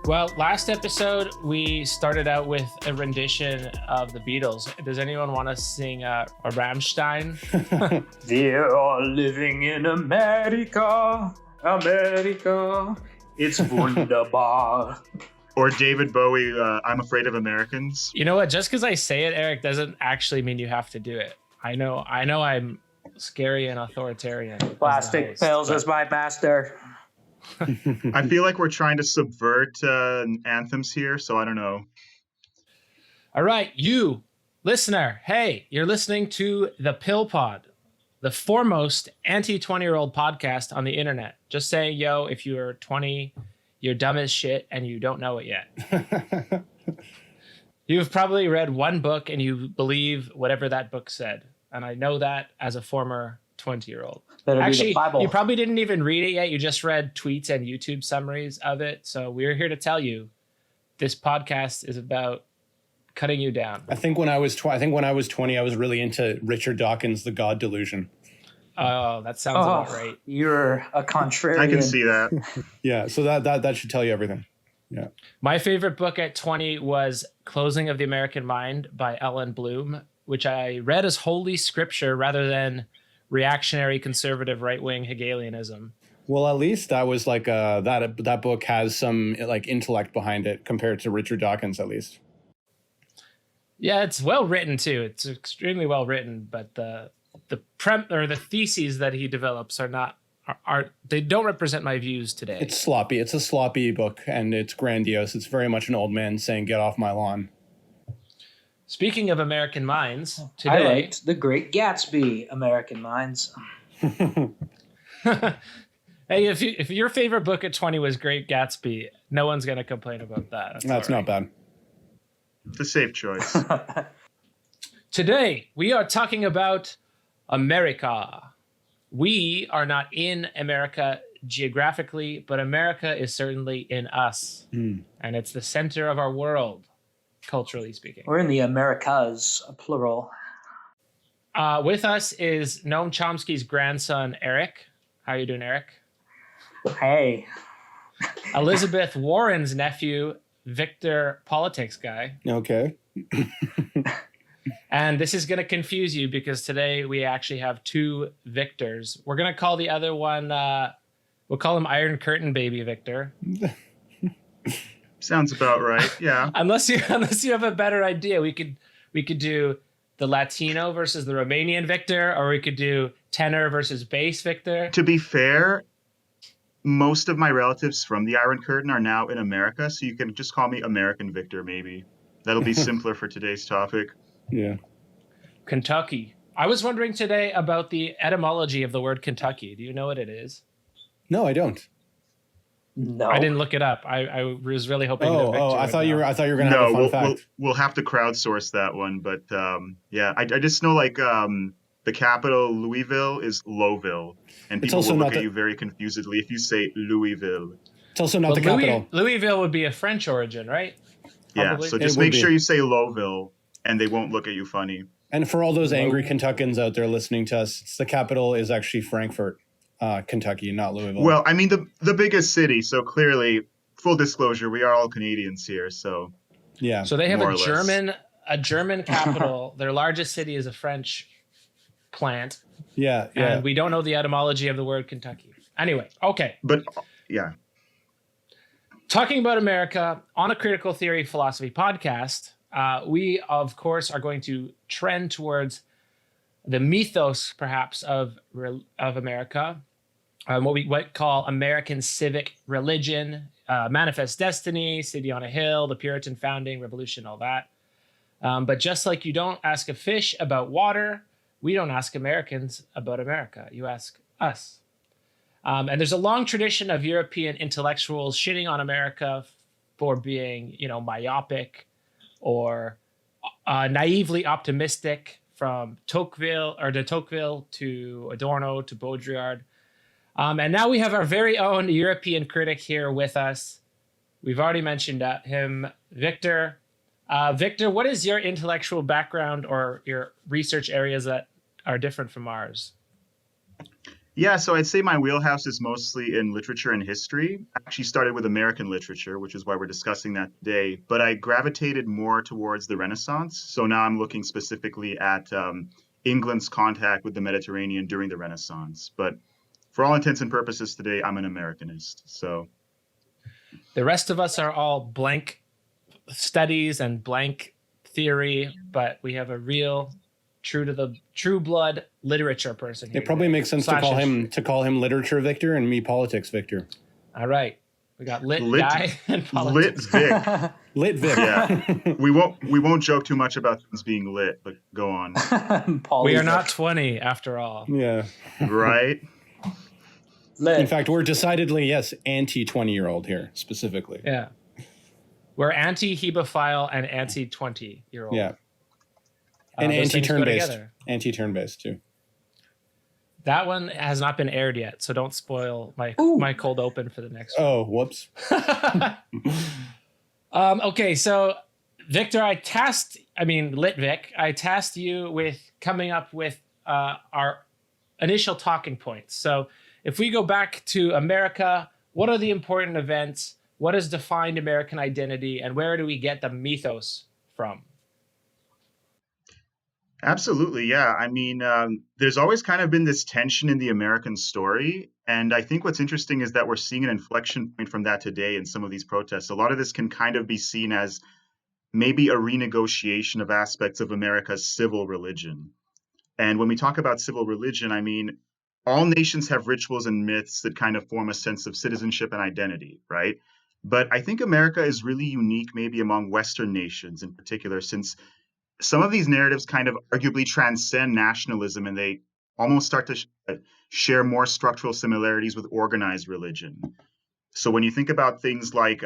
Well, last episode, we started out with a rendition of the Beatles. Does anyone want to sing a Rammstein? We are living in America, America. It's wunderbar. Or David Bowie, I'm Afraid of Americans. You know what? Just because I say it, Eric, doesn't actually mean you have to do it. I know I'm scary and authoritarian. Plastic pills is my master. I feel like we're trying to subvert anthems here, so I don't know. All right, you listener. Hey, you're listening to the Pill Pod, the foremost anti-20-year-old podcast on the internet. Just saying, yo, if you're 20, you're dumb as shit and you don't know it yet. You've probably read one book and you believe whatever that book said. And I know that as a former 20-year-old. Actually, you probably didn't even read it yet. You just read tweets and YouTube summaries of it. So we're here to tell you this podcast is about cutting you down. I think when I was 20, I was really into Richard Dawkins' The God Delusion. Oh, that sounds about right. You're a contrarian. I can see that. Yeah, so that should tell you everything. Yeah. My favorite book at 20 was Closing of the American Mind by Ellen Bloom, which I read as holy scripture rather than reactionary conservative right-wing Hegelianism. Well, at least that was like that book has some like intellect behind it compared to Richard Dawkins, at least. Yeah, it's well written too. It's extremely well written, but the theses that he develops they don't represent my views today. It's sloppy. It's a sloppy book, and it's grandiose. It's very much an old man saying, "Get off my lawn." Speaking of American minds, today I liked The Great Gatsby, American Minds. Hey, if your favorite book at 20 was Great Gatsby, no one's going to complain about that. That's not bad. It's a safe choice. Today, we are talking about Amerika. We are not in America geographically, but America is certainly in us. And it's the center of our world, culturally speaking. We're in the Americas, plural. With us is Noam Chomsky's grandson, Eric. How are you doing, Eric? Hey. Elizabeth Warren's nephew, Victor, politics guy. Okay. And this is going to confuse you because today we actually have two Victors. We're going to call the other one, we'll call him Iron Curtain Baby Victor. Sounds about right. Yeah. unless you have a better idea, we could do the Latino versus the Romanian Victor, or we could do tenor versus bass Victor. To be fair, most of my relatives from the Iron Curtain are now in America, so you can just call me American Victor, maybe. That'll be simpler for today's topic. Yeah. Kentucky. I was wondering today about the etymology of the word Kentucky. Do you know what it is? No, I don't. No. I didn't look it up. I was really hoping that Victor I thought you were going to have a fun fact. We'll have to crowdsource that one, but yeah, I just know like the capital Louisville is Lowville, and people will look at you very confusedly if you say Louisville. It's also not the capital. Louisville would be a French origin, right? Probably. Yeah, so just make sure you say Lowville, and they won't look at you funny. And for all those angry Kentuckians out there listening to us, the capital is actually Frankfort, Kentucky, not Louisville. Well, I mean the biggest city, so clearly, full disclosure, we are all Canadians here, so yeah. So they have a German capital. Their largest city is a French plant. Yeah. And we don't know the etymology of the word Kentucky. Anyway, okay. But yeah. Talking about America on a critical theory philosophy podcast, we, of course, are going to trend towards the mythos, perhaps, of America, what we might call American civic religion, manifest destiny, city on a hill, the Puritan founding, revolution, all that. But just like you don't ask a fish about water, we don't ask Americans about America. You ask us. And there's a long tradition of European intellectuals shitting on America for being, myopic or naively optimistic, from Tocqueville to Adorno to Baudrillard. And now we have our very own European critic here with us. We've already mentioned him, Victor. Victor, what is your intellectual background or your research areas that are different from ours? Yeah, so I'd say my wheelhouse is mostly in literature and history. I actually started with American literature, which is why we're discussing that today. But I gravitated more towards the Renaissance. So now I'm looking specifically at England's contact with the Mediterranean during the Renaissance. But for all intents and purposes today, I'm an Americanist. So The rest of us are all blank studies and blank theory, but we have a real true blood literature person here. It probably makes sense to call him literature Victor and me politics Victor. All right. We got lit guy and politics. Lit Vic. Lit Vic. Yeah. We won't joke too much about things being lit, but go on. We are not 20 after all. Yeah. Right? Lit. In fact, we're decidedly, yes, anti-20-year-old here, specifically. Yeah. We're anti-hebephile and anti-20-year-old. Yeah. And anti-turn-based. Anti-turn-based, too. That one has not been aired yet, so don't spoil my cold open for the next one. Oh, whoops. Okay, so Victor, I tasked you with coming up with our initial talking points. So if we go back to America, what are the important events? What has defined American identity? And where do we get the mythos from? Absolutely, yeah. I mean, there's always kind of been this tension in the American story. And I think what's interesting is that we're seeing an inflection point from that today in some of these protests. A lot of this can kind of be seen as maybe a renegotiation of aspects of America's civil religion. And when we talk about civil religion, I mean, all nations have rituals and myths that kind of form a sense of citizenship and identity, right? But I think America is really unique, maybe among Western nations in particular, since some of these narratives kind of arguably transcend nationalism and they almost start to share more structural similarities with organized religion. So when you think about things like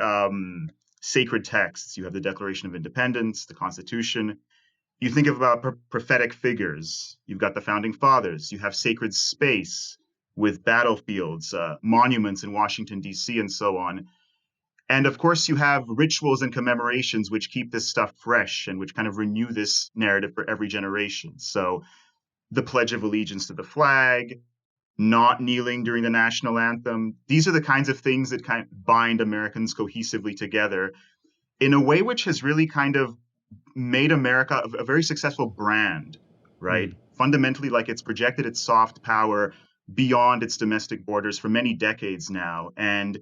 sacred texts, you have the Declaration of Independence, the Constitution. You think about prophetic figures. You've got the Founding Fathers. You have sacred space with battlefields, monuments in Washington, D.C., and so on. And of course, you have rituals and commemorations which keep this stuff fresh and which kind of renew this narrative for every generation. So the Pledge of Allegiance to the flag, not kneeling during the national anthem. These are the kinds of things that kind of bind Americans cohesively together in a way which has really kind of made America a very successful brand, right? Fundamentally, like it's projected its soft power beyond its domestic borders for many decades now. And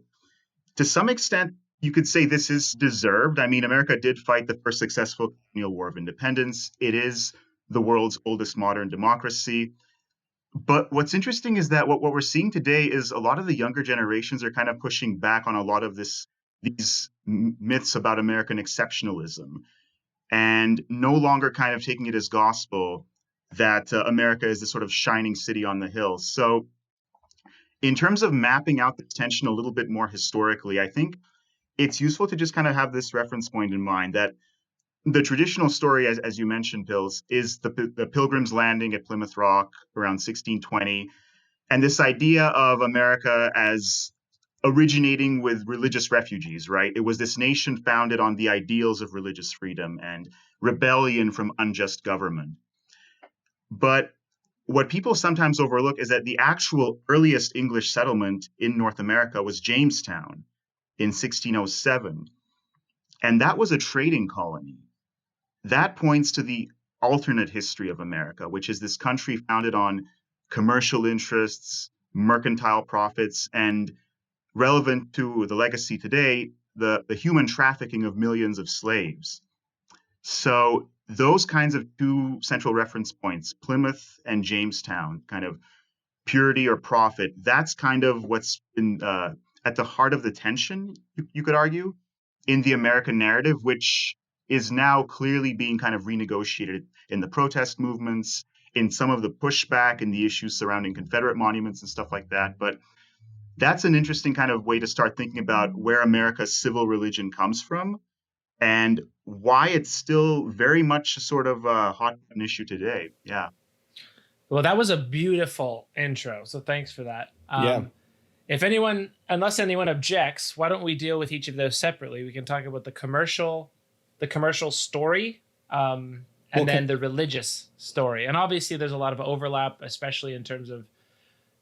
to some extent, you could say this is deserved. I mean, America did fight the first successful colonial war of independence. It is the world's oldest modern democracy. But what's interesting is that what we're seeing today is a lot of the younger generations are kind of pushing back on a lot of these myths about American exceptionalism and no longer kind of taking it as gospel that America is this sort of shining city on the hill. So in terms of mapping out this tension a little bit more historically, I think it's useful to just kind of have this reference point in mind that the traditional story, as you mentioned, Pills, is the Pilgrims landing at Plymouth Rock around 1620. And this idea of America as originating with religious refugees, right? It was this nation founded on the ideals of religious freedom and rebellion from unjust government. But what people sometimes overlook is that the actual earliest English settlement in North America was Jamestown in 1607. And that was a trading colony. That points to the alternate history of America, which is this country founded on commercial interests, mercantile profits, and relevant to the legacy today, the human trafficking of millions of slaves. So those kinds of two central reference points, Plymouth and Jamestown, kind of purity or profit, that's kind of what's been at the heart of the tension, you could argue, in the American narrative, which is now clearly being kind of renegotiated in the protest movements, in some of the pushback and the issues surrounding Confederate monuments and stuff like that. But that's an interesting kind of way to start thinking about where America's civil religion comes from and why it's still very much sort of a hot button issue today. Yeah. Well, that was a beautiful intro. So thanks for that. Yeah. Unless anyone objects, why don't we deal with each of those separately? We can talk about the commercial story, and then the religious story. And obviously there's a lot of overlap, especially in terms of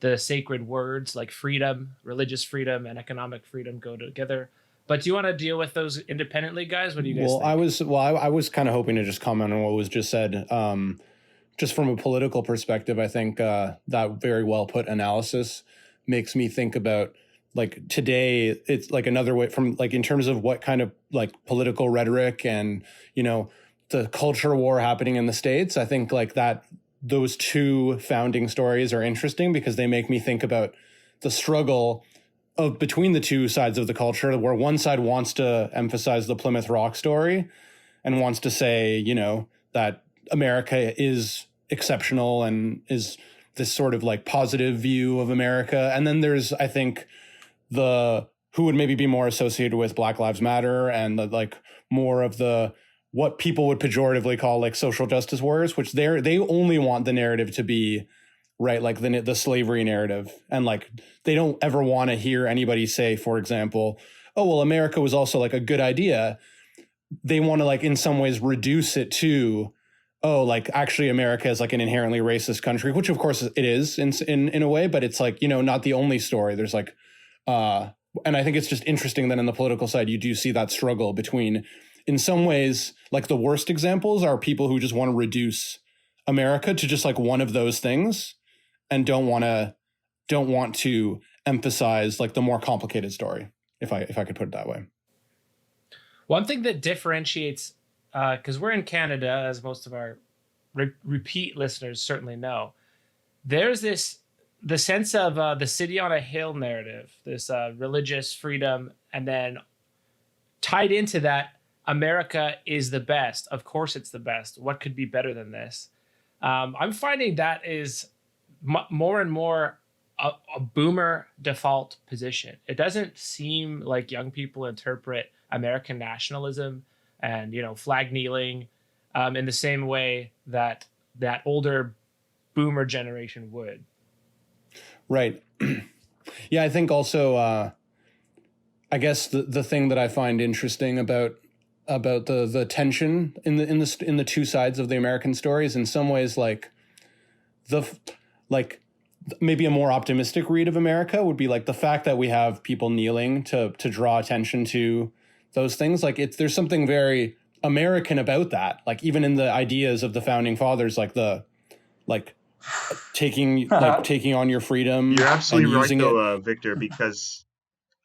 the sacred words like freedom, religious freedom, and economic freedom go together. But do you want to deal with those independently, guys? What do you guys think? I was kind of hoping to just comment on what was just said. Just from a political perspective, I think that very well put analysis makes me think about like today. It's like another way from like in terms of what kind of like political rhetoric and, you know, the culture war happening in the States. I think like that those two founding stories are interesting because they make me think about the struggle of between the two sides of the culture, where one side wants to emphasize the Plymouth Rock story and wants to say, you know, that America is exceptional and is this sort of like positive view of America. And then there's, I think, the who would maybe be more associated with Black Lives Matter and the like more of the what people would pejoratively call like social justice warriors, which they only want the narrative to be right, like the slavery narrative. And like they don't ever want to hear anybody say, for example, oh, well, America was also like a good idea. They want to like in some ways reduce it to, oh, like actually America is like an inherently racist country, which of course it is in a way, but it's like, you know, not the only story. There's like, and I think it's just interesting that in the political side, you do see that struggle between, in some ways, like the worst examples are people who just want to reduce America to just like one of those things and don't want to emphasize like the more complicated story, if I could put it that way. One thing that differentiates, because we're in Canada, as most of our repeat listeners certainly know, there's the sense of the city on a hill narrative, this religious freedom, and then tied into that, America is the best. Of course it's the best. What could be better than this? I'm finding that is more and more a boomer default position. It doesn't seem like young people interpret American nationalism and, you know, flag kneeling in the same way that that older boomer generation would. Right. Yeah, I think also, I guess the thing that I find interesting about the tension in the two sides of the American story is in some ways like maybe a more optimistic read of America would be like the fact that we have people kneeling to draw attention to those things. Like there's something very American about that. Like even in the ideas of the founding fathers, like taking on your freedom. You're absolutely and right, using though, Victor, because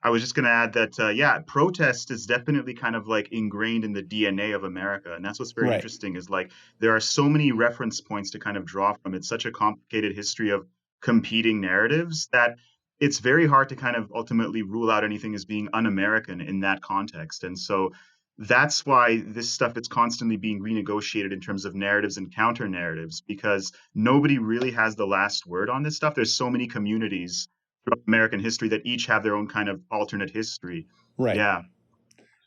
I was just going to add that, protest is definitely kind of like ingrained in the DNA of America. And that's what's very interesting is like there are so many reference points to kind of draw from. It's such a complicated history of competing narratives that it's very hard to kind of ultimately rule out anything as being un-American in that context. And so that's why this stuff is constantly being renegotiated in terms of narratives and counter narratives, because nobody really has the last word on this stuff. There's so many communities throughout American history that each have their own kind of alternate history. Right. Yeah.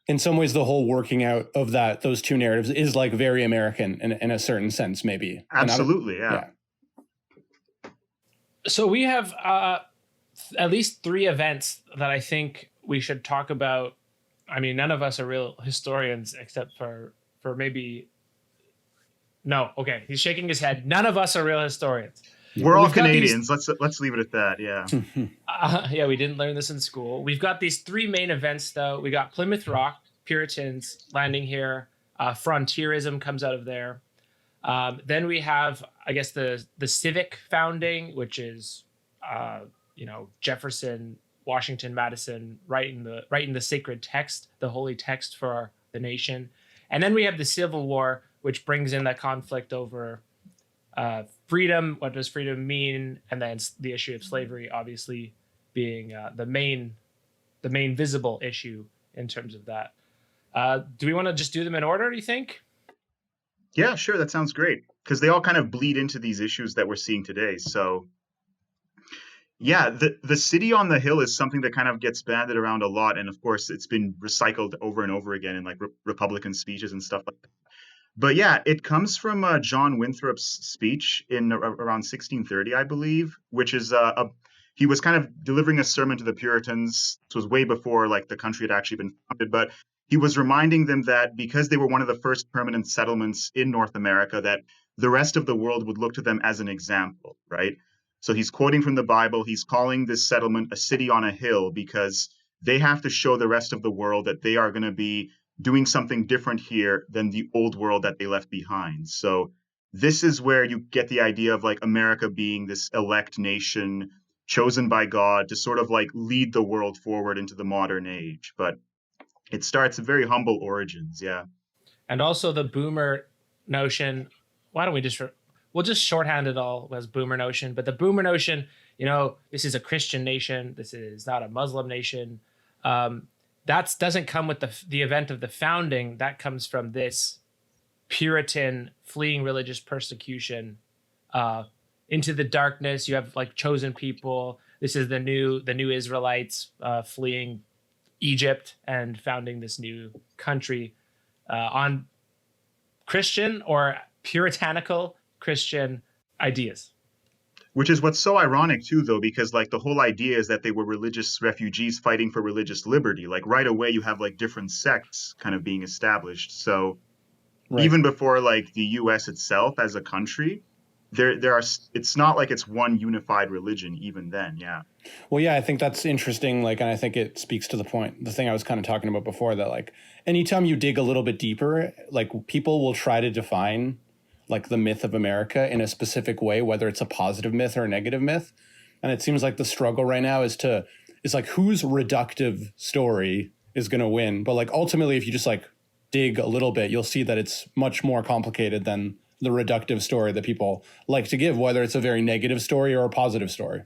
In some ways, the whole working out of those two narratives is like very American in a certain sense, maybe. Absolutely. Yeah. So we have at least 3 events that I think we should talk about. I mean, none of us are real historians except for maybe. No. Okay. He's shaking his head. None of us are real historians. We're all Canadians. Let's leave it at that. Yeah. Yeah, we didn't learn this in school. We've got these 3 main events, though. We got Plymouth Rock, Puritans landing here. Frontierism comes out of there. Then we have, I guess, the civic founding, which is, Jefferson, Washington, Madison writing the sacred text, the holy text for the nation. And then we have the Civil War, which brings in that conflict over freedom. What does freedom mean? And then the issue of slavery, obviously, being the main visible issue in terms of that. Do we want to just do them in order, do you think? Yeah, sure. That sounds great. Because they all kind of bleed into these issues that we're seeing today. So, yeah, the city on the hill is something that kind of gets banded around a lot. And of course, it's been recycled over and over again in like Republican speeches and stuff like that. But yeah, it comes from John Winthrop's speech in around 1630, I believe, which is he was kind of delivering a sermon to the Puritans. This was way before like the country had actually been founded, but he was reminding them that because they were one of the first permanent settlements in North America, that the rest of the world would look to them as an example, right? So he's quoting from the Bible. He's calling this settlement a city on a hill because they have to show the rest of the world that they are going to be doing something different here than the old world that they left behind. So this is where you get the idea of like America being this elect nation chosen by God to sort of like lead the world forward into the modern age. But it starts at very humble origins. Yeah. And also the boomer notion. Why don't we we'll just shorthand it all as boomer notion. But the boomer notion, this is a Christian nation. This is not a Muslim nation. That doesn't come with the event of the founding. That comes from this Puritan fleeing religious persecution into the darkness. You have like chosen people. This is the new Israelites fleeing Egypt and founding this new country on Christian or puritanical Christian ideas. Which is what's so ironic too, though, because like the whole idea is that they were religious refugees fighting for religious liberty. Like right away, you have like different sects kind of being established. So even before like the U.S. itself as a country, there are. It's not like it's one unified religion even then. Yeah. Well, yeah, I think that's interesting. Like, and I think it speaks to the point, the thing I was kind of talking about before, that like anytime you dig a little bit deeper, like people will try to define like the myth of America in a specific way, whether it's a positive myth or a negative myth. And it seems like the struggle right now is like whose reductive story is going to win. But like ultimately, if you just like dig a little bit, you'll see that it's much more complicated than the reductive story that people like to give, whether it's a very negative story or a positive story.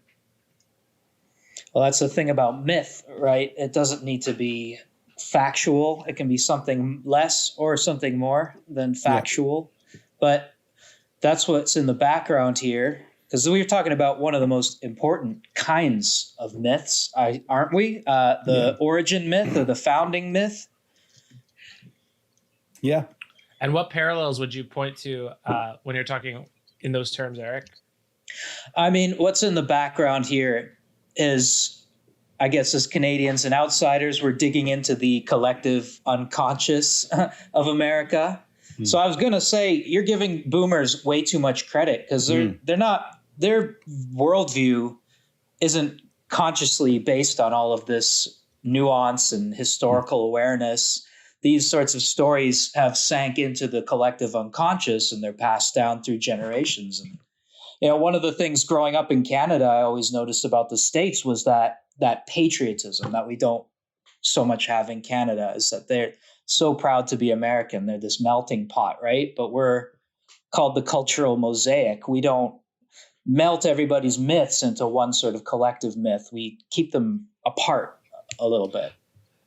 Well, that's the thing about myth, right? It doesn't need to be factual. It can be something less or something more than factual. Yeah. But that's what's in the background here, because we were talking about one of the most important kinds of myths, aren't we? The origin myth or the founding myth. Yeah. And what parallels would you point to when you're talking in those terms, Eric? I mean, what's in the background here is, I guess, as Canadians and outsiders, we're digging into the collective unconscious of America. So I was going to say, you're giving boomers way too much credit because they're not, their worldview isn't consciously based on all of this nuance and historical awareness. These sorts of stories have sank into the collective unconscious and they're passed down through generations. And, one of the things growing up in Canada, I always noticed about the States was that patriotism that we don't so much have in Canada, is that they're so proud to be American. They're this melting pot, right? But we're called the cultural mosaic. We don't melt everybody's myths into one sort of collective myth. We keep them apart a little bit.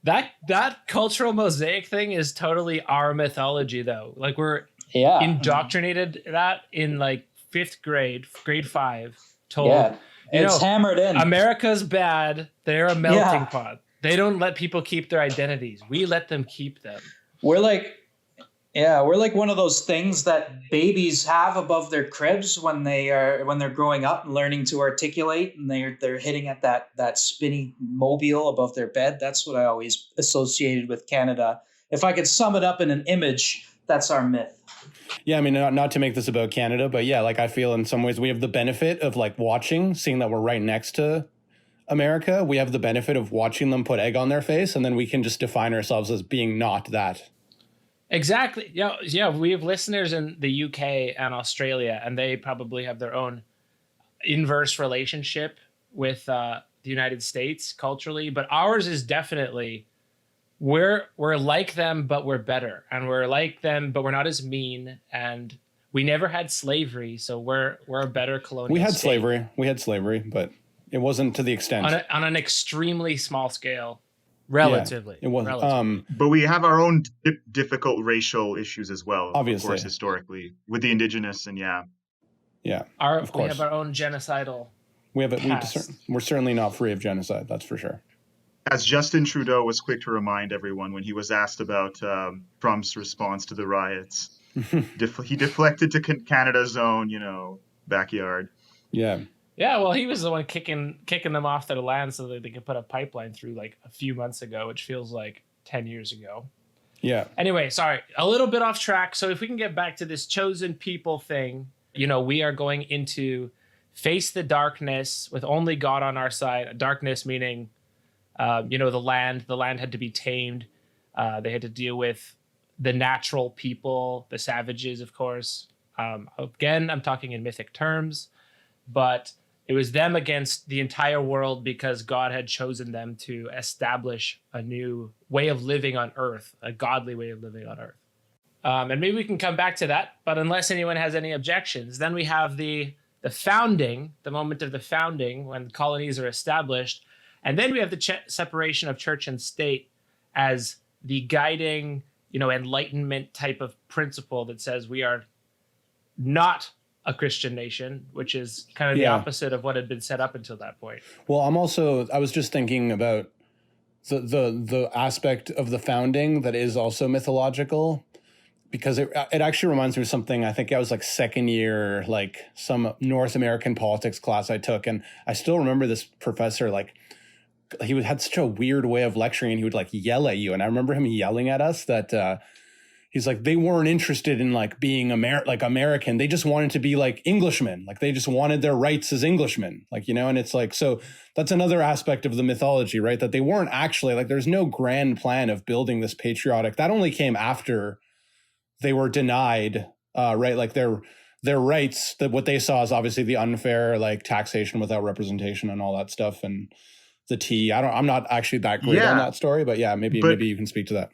That cultural mosaic thing is totally our mythology, though. Like we're indoctrinated that in like fifth grade, grade 5, told it's hammered in. America's bad. They're a melting pot. They don't let people keep their identities. We let them keep them. We're like one of those things that babies have above their cribs when they're growing up and learning to articulate, and they're hitting at that spinny mobile above their bed. That's what I always associated with Canada. If I could sum it up in an image, that's our myth. Yeah, I mean, not to make this about Canada, but yeah, like I feel in some ways we have the benefit of like seeing that we're right next to America. We have the benefit of watching them put egg on their face, and then we can just define ourselves as being not that. Exactly. Yeah. We have listeners in the UK and Australia, and they probably have their own inverse relationship with the United States culturally. But ours is definitely we're like them, but we're better, and we're like them, but we're not as mean. And we never had slavery, so we're a better colonial. We had state. slavery, but it wasn't to the extent on an extremely small scale. Relatively. Yeah, it wasn't. But we have our own difficult racial issues as well, obviously. Of course, historically, with the indigenous and of course. We have our own genocidal. We're certainly not free of genocide, that's for sure. As Justin Trudeau was quick to remind everyone when he was asked about Trump's response to the riots, he deflected to Canada's own, backyard. Yeah. Yeah, well, he was the one kicking them off their land so that they could put a pipeline through like a few months ago, which feels like 10 years ago. Yeah. Anyway, sorry, a little bit off track. So if we can get back to this chosen people thing, we are going into face the darkness with only God on our side. Darkness meaning, the land. The land had to be tamed. They had to deal with the natural people, the savages, of course. Again, I'm talking in mythic terms, but it was them against the entire world because God had chosen them to establish a new way of living on earth, a godly way of living on earth. And maybe we can come back to that, but unless anyone has any objections, then we have the founding, the moment of the founding when colonies are established. And then we have the separation of church and state as the guiding, enlightenment type of principle that says we are not a Christian nation, which is kind of the opposite of what had been set up until that point. Well, I was just thinking about the aspect of the founding that is also mythological, because it actually reminds me of something. I think I was like second year, like some North American politics class I took. And I still remember this professor, like he had such a weird way of lecturing, and he would like yell at you. And I remember him yelling at us that, he's like, they weren't interested in like being American. They just wanted to be like Englishmen. Like they just wanted their rights as Englishmen, and it's like, so that's another aspect of the mythology, right? That they weren't actually like, there's no grand plan of building this patriotic. That only came after they were denied, right? Like their rights, that what they saw is obviously the unfair, like taxation without representation and all that stuff. And the tea. I'm not actually that great on that story, but yeah, maybe you can speak to that.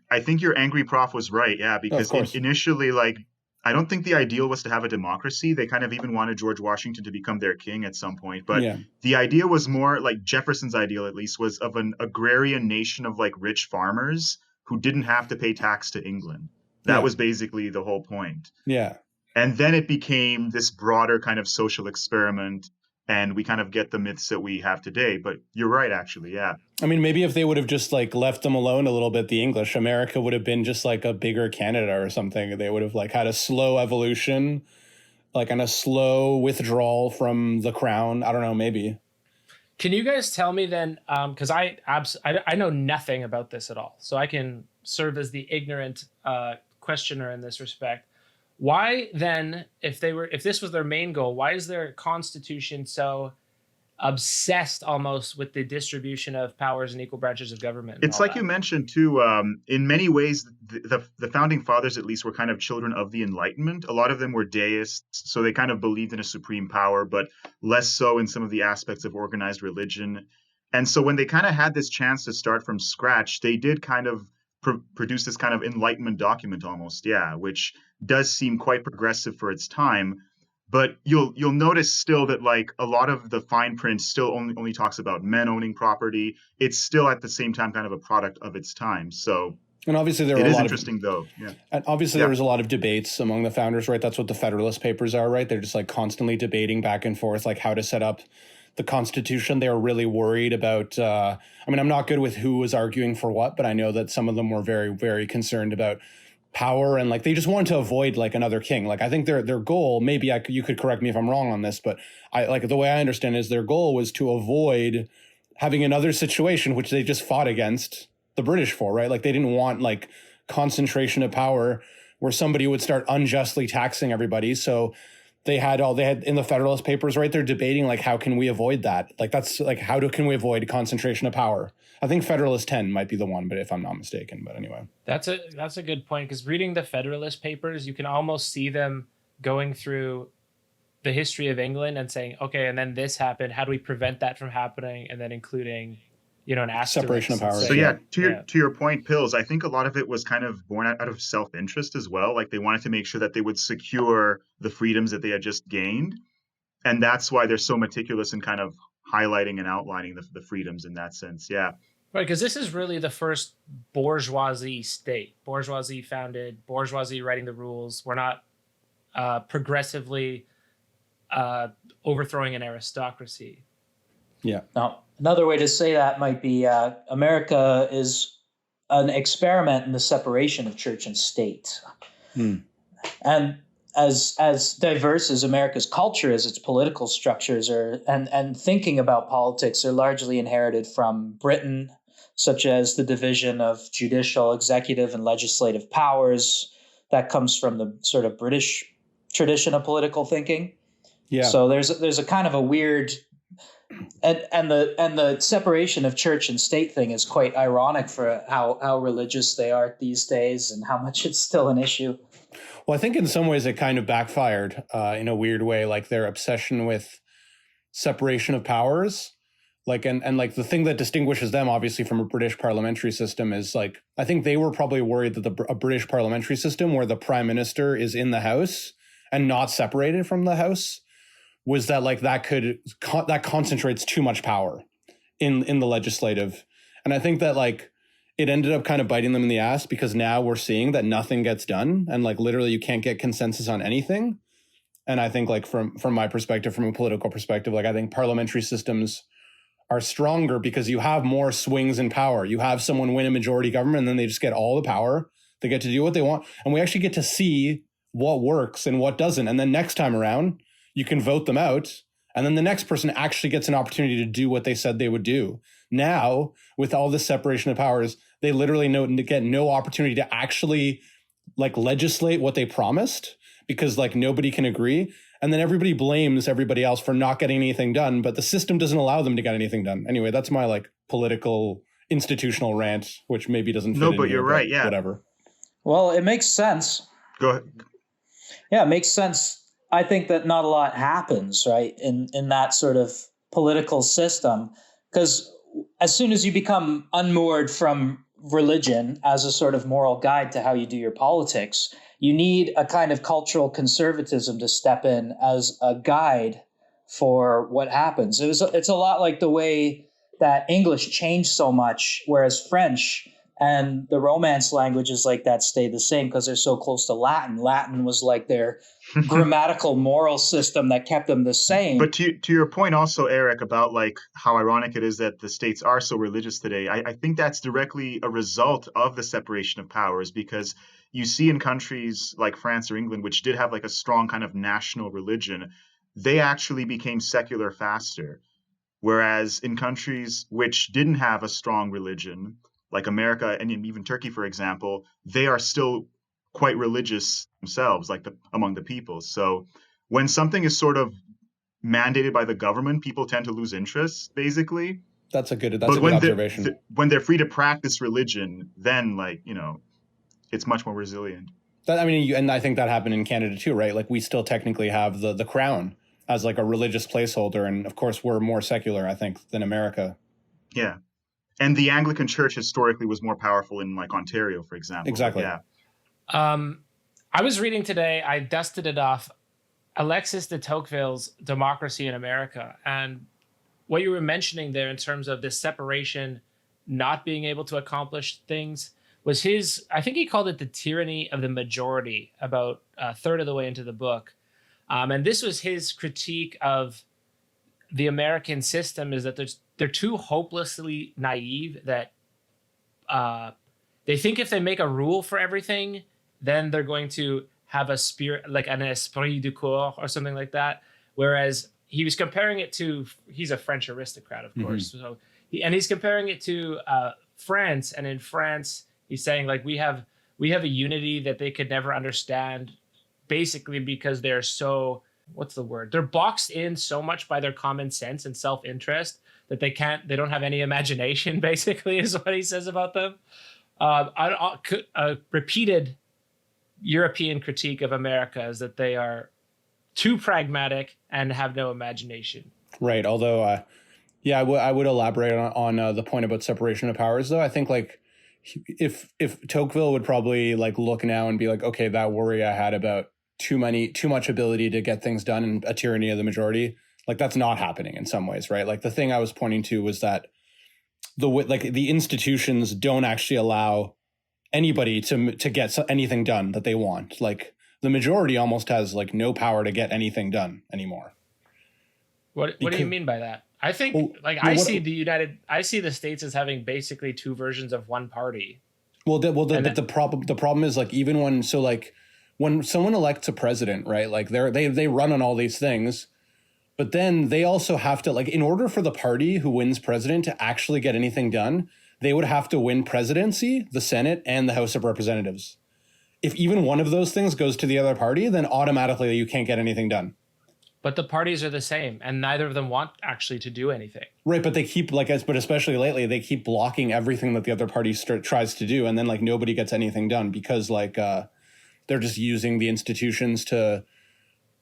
I think your angry prof was right. Yeah, because initially, like, I don't think the ideal was to have a democracy. They kind of even wanted George Washington to become their king at some point. But the idea was more like Jefferson's ideal, at least, was of an agrarian nation of like rich farmers who didn't have to pay tax to England. That was basically the whole point. Yeah. And then it became this broader kind of social experiment. And we kind of get the myths that we have today. But you're right, actually. Yeah. I mean, maybe if they would have just like left them alone a little bit, the English, America would have been just like a bigger Canada or something. They would have like had a slow evolution, like and a slow withdrawal from the crown. I don't know, maybe. Can you guys tell me then, because I know nothing about this at all, so I can serve as the ignorant questioner in this respect. Why then, if this was their main goal, why is their constitution so obsessed almost with the distribution of powers and equal branches of government? It's like you mentioned too. In many ways, the founding fathers, at least, were kind of children of the Enlightenment. A lot of them were deists, so they kind of believed in a supreme power, but less so in some of the aspects of organized religion. And so when they kind of had this chance to start from scratch, they did kind of produce this kind of Enlightenment document almost, which does seem quite progressive for its time. But you'll notice still that like a lot of the fine print still only talks about men owning property. It's still at the same time kind of a product of its time. So and obviously there it were is a lot interesting though. Yeah. And obviously there was a lot of debates among the founders, right? That's what the Federalist Papers are, right? They're just like constantly debating back and forth, like how to set up the Constitution. They were really worried about, I'm not good with who was arguing for what, but I know that some of them were very, very concerned about power and like they just wanted to avoid like another king. Like I think their goal, maybe you could correct me if I'm wrong on this, but I like the way I understand is their goal was to avoid having another situation which they just fought against the British for, right? Like they didn't want like concentration of power where somebody would start unjustly taxing everybody. So they had in the Federalist Papers, right? They're debating like how can we avoid that? Like that's like can we avoid concentration of power? I think Federalist 10 might be the one, but if I'm not mistaken. But anyway, that's a good point, because reading the Federalist Papers, you can almost see them going through the history of England and saying, okay, and then this happened. How do we prevent that from happening? And then including, an asterisk. Separation of powers. So to your point, Pills, I think a lot of it was kind of born out of self-interest as well. Like they wanted to make sure that they would secure the freedoms that they had just gained. And that's why they're so meticulous in kind of highlighting and outlining the freedoms in that sense. Yeah. Right, because this is really the first bourgeoisie state. Bourgeoisie founded, bourgeoisie writing the rules. We're not progressively overthrowing an aristocracy. Yeah. Now, another way to say that might be America is an experiment in the separation of church and state. And as diverse as America's culture is, its political structures and thinking about politics are largely inherited from Britain, such as the division of judicial, executive, and legislative powers. That comes from the sort of British tradition of political thinking. Yeah. So there's a kind of a weird, and the separation of church and state thing is quite ironic for how religious they are these days and how much it's still an issue. Well, I think in some ways it kind of backfired in a weird way, like their obsession with separation of powers. Like, and like the thing that distinguishes them obviously from a British parliamentary system is like, I think they were probably worried that a British parliamentary system where the prime minister is in the house and not separated from the house was that like that concentrates too much power in the legislative. And I think that like it ended up kind of biting them in the ass because now we're seeing that nothing gets done and like literally you can't get consensus on anything. And I think like from my perspective, from a political perspective, like I think parliamentary systems are stronger because you have more swings in power. You have someone win a majority government and then they just get all the power. They get to do what they want. And we actually get to see what works and what doesn't. And then next time around, you can vote them out. And then the next person actually gets an opportunity to do what they said they would do. Now, with all this separation of powers, they literally get no opportunity to actually like legislate what they promised because like nobody can agree. And then everybody blames everybody else for not getting anything done, but the system doesn't allow them to get anything done. Anyway, that's my like political institutional rant, which maybe doesn't fit. No, but you're right. Yeah. Whatever. Well, it makes sense. Go ahead. Yeah, it makes sense. I think that not a lot happens, right, in that sort of political system, because as soon as you become unmoored from religion as a sort of moral guide to how you do your politics, you need a kind of cultural conservatism to step in as a guide for what happens. It's a lot like the way that English changed so much, whereas French and the Romance languages like that stay the same because they're so close to Latin. Latin was like their grammatical moral system that kept them the same. But to your point also, Eric, about like how ironic it is that the states are so religious today, I think that's directly a result of the separation of powers, because you see in countries like France or England, which did have like a strong kind of national religion, they actually became secular faster. Whereas in countries which didn't have a strong religion, like America and even Turkey, for example, they are still quite religious themselves, like among the people. So when something is sort of mandated by the government, people tend to lose interest, basically. That's a good observation. When they're free to practice religion, then like, it's much more resilient. And I think that happened in Canada too, right? Like we still technically have the crown as like a religious placeholder. And of course, we're more secular, I think, than America. Yeah. And the Anglican Church historically was more powerful in like Ontario, for example. Exactly. Yeah. I was reading today, I dusted it off, Alexis de Tocqueville's Democracy in America. And what you were mentioning there in terms of this separation, not being able to accomplish things, was I think he called it the tyranny of the majority, about a third of the way into the book. And this was his critique of the American system, is that they're too hopelessly naive that they think if they make a rule for everything, then they're going to have a spirit, like an esprit du corps or something like that. Whereas he was comparing it to, he's a French aristocrat, of course. So he's comparing it to France. And in France, he's saying like, we have a unity that they could never understand, basically because they're so, what's the word? They're boxed in so much by their common sense and self-interest that they don't have any imagination, basically, is what he says about them. A repeated European critique of America is that they are too pragmatic and have no imagination. Right. Although, I would elaborate on the point about separation of powers, though. I think like if Tocqueville would probably like look now and be like, okay, that worry I had about too much ability to get things done and a tyranny of the majority, like that's not happening in some ways, right? Like the thing I was pointing to was that the institutions don't actually allow anybody to get anything done that they want. Like the majority almost has like no power to get anything done anymore. What do you mean by that? I think I see the states as having basically two versions of one party. The problem is like even when someone elects a president, right? Like they run on all these things, but then they also have to, like, in order for the party who wins president to actually get anything done, they would have to win presidency, the Senate, and the House of Representatives. If even one of those things goes to the other party, then automatically you can't get anything done. But the parties are the same, and neither of them want actually to do anything. Right, but they keep but especially lately, they keep blocking everything that the other party tries to do, and then like nobody gets anything done because they're just using the institutions to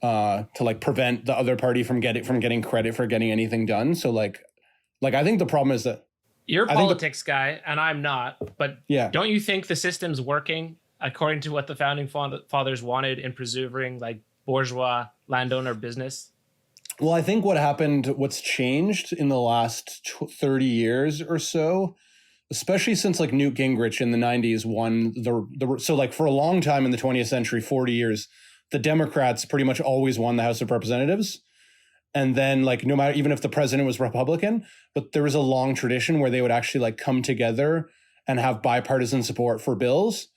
like prevent the other party from getting credit for getting anything done. So like I think the problem is that you're a politics guy and I'm not, but yeah, don't you think the system's working according to what the founding fathers wanted in preserving like bourgeois landowner business? Well, I think what's changed in the last 30 years or so, especially since like Newt Gingrich in the 90s won so like for a long time in the 20th century, 40 years, the Democrats pretty much always won the House of Representatives. And then like no matter, even if the president was Republican, but there was a long tradition where they would actually like come together and have bipartisan support for bills.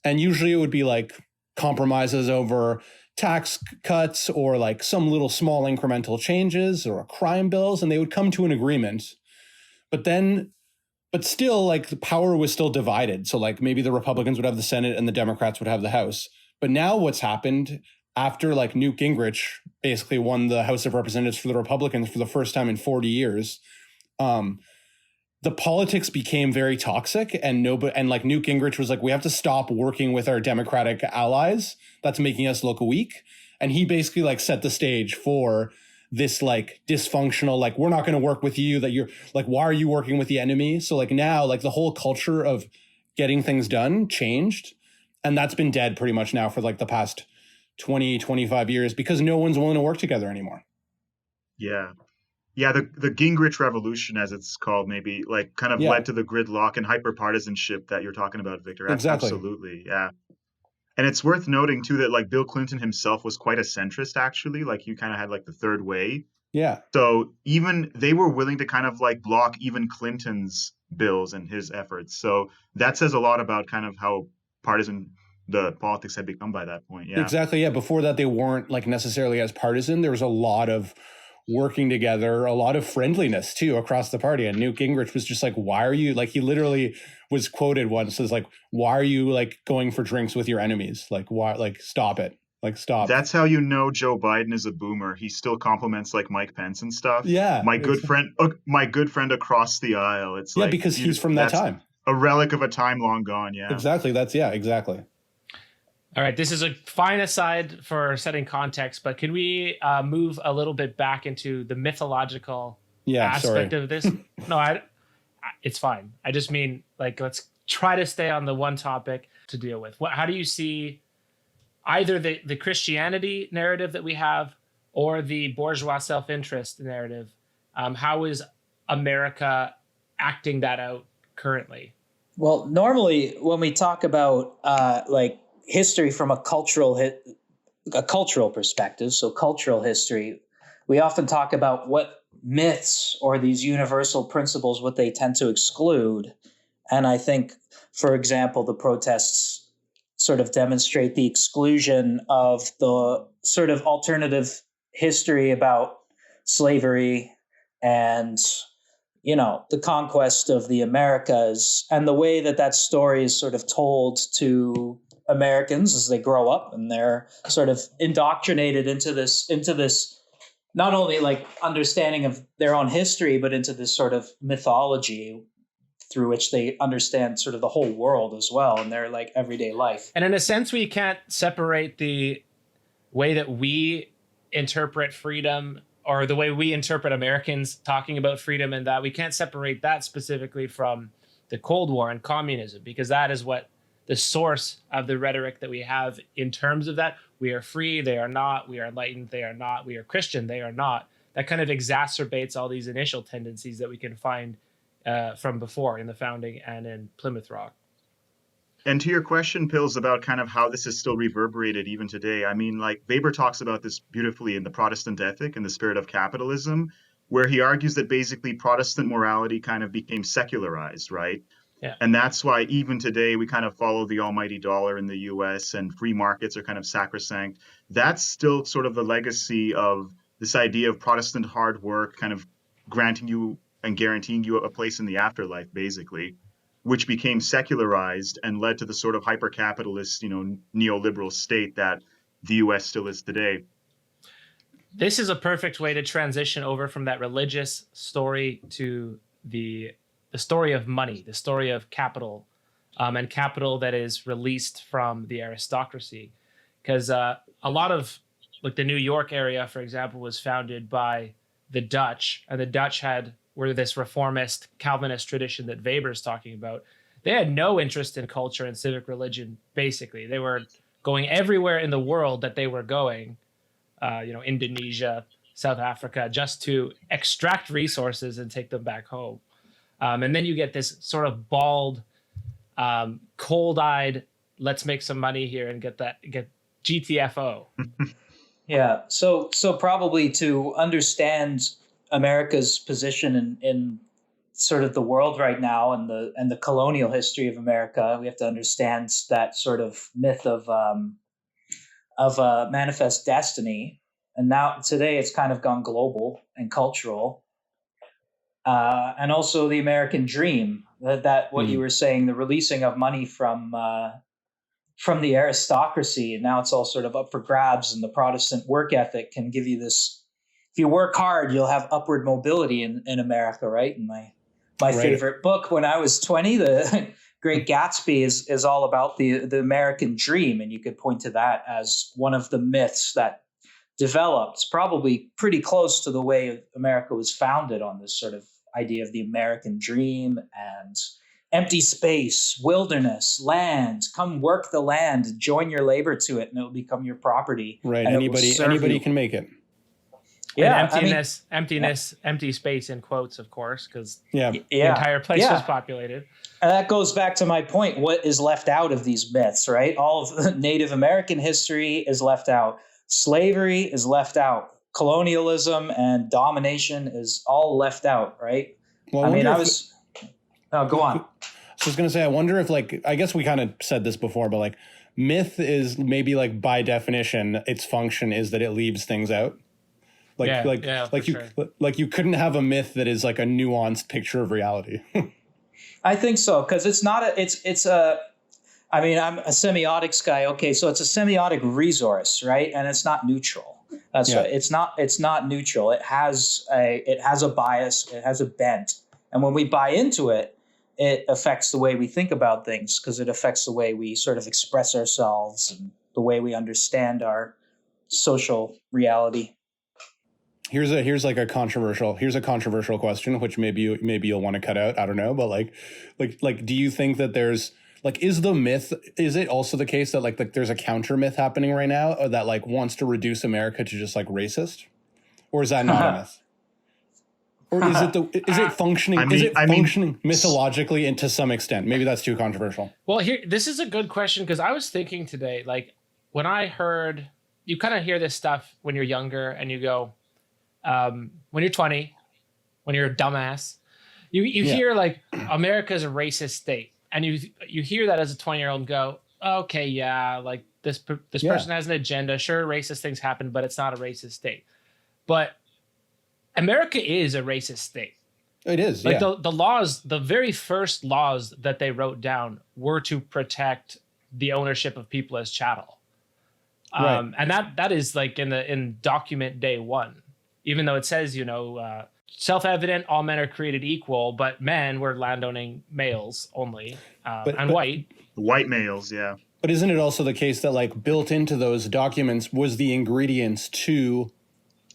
And usually it would be like compromises over tax cuts or like some little small incremental changes or crime bills, and they would come to an agreement. But still like the power was still divided. So like maybe the Republicans would have the Senate and the Democrats would have the House. But now what's happened after like Newt Gingrich basically won the House of Representatives for the Republicans for the first time in 40 years, the politics became very toxic, and like Newt Gingrich was like, we have to stop working with our Democratic allies. That's making us look weak. And he basically like set the stage for this like dysfunctional, like, we're not going to work with you, that you're like, why are you working with the enemy? So like now like the whole culture of getting things done changed. And that's been dead pretty much now for like the past 20, 25 years because no one's willing to work together anymore. Yeah. Yeah, the Gingrich Revolution, as it's called, maybe like kind of led to the gridlock and hyperpartisanship that you're talking about, Victor. Exactly. Absolutely, yeah. And it's worth noting too that like Bill Clinton himself was quite a centrist, actually. Like he kind of had like the third way. Yeah. So even they were willing to kind of like block even Clinton's bills and his efforts. So that says a lot about kind of how partisan the politics had become by that point. Yeah, exactly. Yeah. Before that, they weren't like necessarily as partisan. There was a lot of working together, a lot of friendliness too across the party. And Newt Gingrich was just like, why are you like, he literally was quoted once as like, why are you like going for drinks with your enemies? Like, why, like, stop it. Like, stop. That's how you know Joe Biden is a boomer. He still compliments like Mike Pence and stuff. Yeah. My good friend across the aisle. It's like, because he's from that time. A relic of a time long gone. Yeah, exactly. Exactly. All right, this is a fine aside for setting context, but can we move a little bit back into the mythological aspect of this? No, it's fine. I just mean like let's try to stay on the one topic to deal with. How do you see either the Christianity narrative that we have or the bourgeois self-interest narrative? How is America acting that out currently? Well, normally when we talk about like history from a cultural perspective, so cultural history, we often talk about what myths or these universal principles, what they tend to exclude. And I think, for example, the protests sort of demonstrate the exclusion of the sort of alternative history about slavery and, you know, the conquest of the Americas, and the way that that story is sort of told to Americans as they grow up and they're sort of indoctrinated into this not only like understanding of their own history, but into this sort of mythology through which they understand sort of the whole world as well in their like everyday life. And in a sense, we can't separate the way that we interpret freedom or the way we interpret Americans talking about freedom, and that we can't separate that specifically from the Cold War and communism, because that is what the source of the rhetoric that we have in terms of that. We are free, they are not. We are enlightened, they are not. We are Christian, they are not. That kind of exacerbates all these initial tendencies that we can find from before in the founding and in Plymouth Rock. And to your question, Pills, about kind of how this is still reverberated even today, I mean, like Weber talks about this beautifully in The Protestant Ethic and the Spirit of Capitalism, where he argues that basically Protestant morality kind of became secularized, right? Yeah. And that's why even today we kind of follow the almighty dollar in the US and free markets are kind of sacrosanct. That's still sort of the legacy of this idea of Protestant hard work kind of granting you and guaranteeing you a place in the afterlife, basically, which became secularized and led to the sort of hyper-capitalist, you know, neoliberal state that the US still is today. this is a perfect way to transition over from that religious story to the story of money, the story of capital, and capital that is released from the aristocracy. Because a lot of, like, the New York area, for example, was founded by the Dutch, and the Dutch were this reformist Calvinist tradition that Weber's talking about. They had no interest in culture and civic religion. Basically, they were going everywhere in the world that they were going, Indonesia, South Africa, just to extract resources and take them back home. And then you get this sort of bald, cold-eyed, let's make some money here and get GTFO. Yeah. So probably to understand America's position in sort of the world right now and the colonial history of America, we have to understand that sort of myth of manifest destiny. And now today it's kind of gone global and cultural. And also the American dream, that what you were saying, the releasing of money from the aristocracy, and now it's all sort of up for grabs. And the Protestant work ethic can give you this: if you work hard, you'll have upward mobility in America, right? And my Right. favorite book when I was 20, The Great Gatsby, is all about the American dream, and you could point to that as one of the myths that developed probably pretty close to the way America was founded, on this sort of idea of the American dream and empty space, wilderness, land. Come work the land, join your labor to it, and it will become your property. Right. And it will serve Anybody you. can make it. And Yeah, emptiness, empty space in quotes, of course, because Yeah. the entire place was populated. And that goes back to my point. What is left out of these myths, right? All of Native American history is left out. Slavery is left out. Colonialism and domination is all left out, right? Well, Go on. So I was going to say, I wonder if, like, I guess we kind of said this before, but like myth is maybe, like, by definition, its function is that it leaves things out. You couldn't have a myth that is like a nuanced picture of reality. I think so, because it's not I mean, I'm a semiotics guy. Okay, so it's a semiotic resource, right? And it's not neutral. That's right. It's not neutral. It has a bias. It has a bent. And when we buy into it, it affects the way we think about things, because it affects the way we sort of express ourselves and the way we understand our social reality. Here's a controversial question, which maybe you'll want to cut out. I don't know, but like, do you think that there's, like, is it also the case that like there's a counter myth happening right now, or that like wants to reduce America to just like racist, or is that not a myth? Or is it functioning mythologically and to some extent? Maybe that's too controversial. Well, this is a good question, because I was thinking today, like, when I heard, you kind of hear this stuff when you're younger and you go, when you're 20, when you're a dumbass, you hear like America's a racist state, and you hear that as a 20-year-old and go, okay, yeah, like this person has an agenda. Sure, racist things happen, but it's not a racist state. But America is a racist state. It is. Like the laws, the very first laws that they wrote down were to protect the ownership of people as chattel. Right. And that is like in document day one. Even though it says, self-evident, all men are created equal, but men were landowning males only, and white males, yeah. But isn't it also the case that like built into those documents was the ingredients to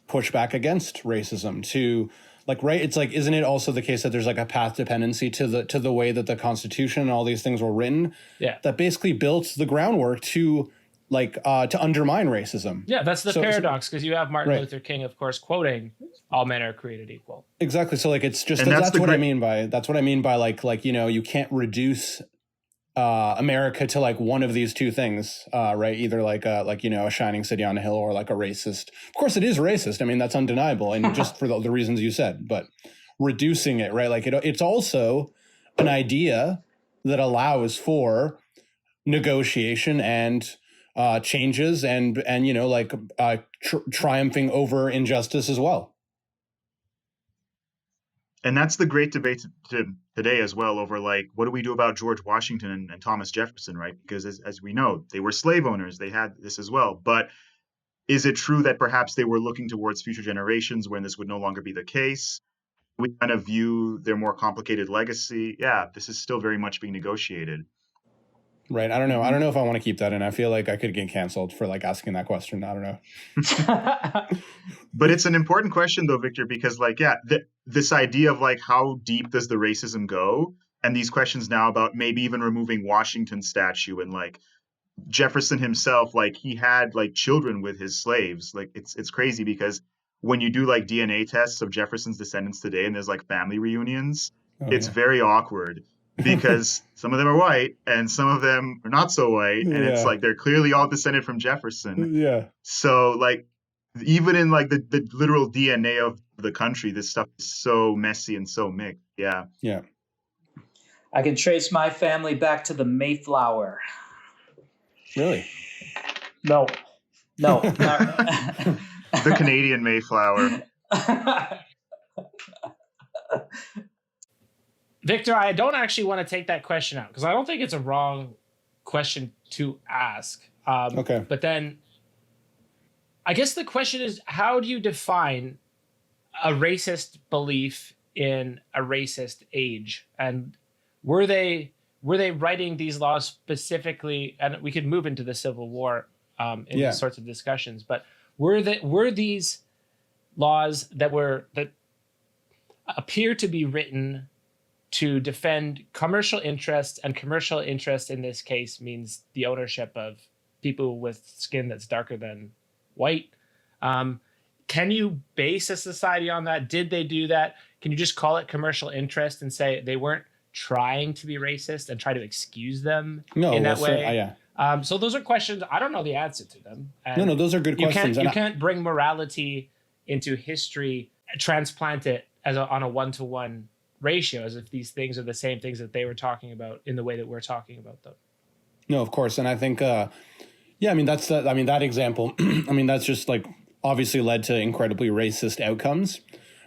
push back against racism, to like, right? It's like, isn't it also the case that there's like a path dependency to the way that the Constitution and all these things were written? Yeah. That basically built the groundwork to to undermine racism. Yeah, that's the paradox, because you have Martin Luther King, of course, quoting "all men are created equal." Exactly. So like, it's just that's what I mean by like you can't reduce America to like one of these two things, right? Either like a shining city on a hill, or like a racist. Of course, it is racist. I mean, that's undeniable, and just for the reasons you said. But reducing it, right? Like it's also an idea that allows for negotiation and changes and triumphing over injustice as well. And that's the great debate today as well, over like, what do we do about George Washington and Thomas Jefferson, right? Because as we know, they were slave owners. They had this as well. But Is it true that perhaps they were looking towards future generations when this would no longer be the case? We kind of view their more complicated legacy. Yeah, this is still very much being negotiated. Right. I don't know. I don't know if I want to keep that in. I feel like I could get canceled for like asking that question. I don't know. But it's an important question though, Victor, because like, yeah, this idea of like, how deep does the racism go? And these questions now about maybe even removing Washington's statue, and like Jefferson himself, like he had like children with his slaves. Like it's crazy because when you do like DNA tests of Jefferson's descendants today and there's like family reunions, it's very awkward because some of them are white and some of them are not so white, and it's like they're clearly all descended from Jefferson. Yeah. So like even in like the literal DNA of the country, this stuff is so messy and so mixed. Yeah. Yeah. I can trace my family back to the Mayflower. Really? No. The Canadian Mayflower. Victor, I don't actually want to take that question out because I don't think it's a wrong question to ask. Okay. But then I guess the question is, how do you define a racist belief in a racist age? And were they writing these laws specifically? And we could move into the Civil War in these sorts of discussions. But were these laws that appear to be written to defend commercial interests, and commercial interest in this case means the ownership of people with skin that's darker than white? Can you base a society on that? Did they do that? Can you just call it commercial interest and say they weren't trying to be racist and try to excuse them in that way? So those are questions. I don't know the answer to them. And no, those are good questions. You can't bring morality into history, transplant it on a one-to-one ratio as if these things are the same things that they were talking about in the way that we're talking about them. No, of course. And I think, that example, that's just like obviously led to incredibly racist outcomes.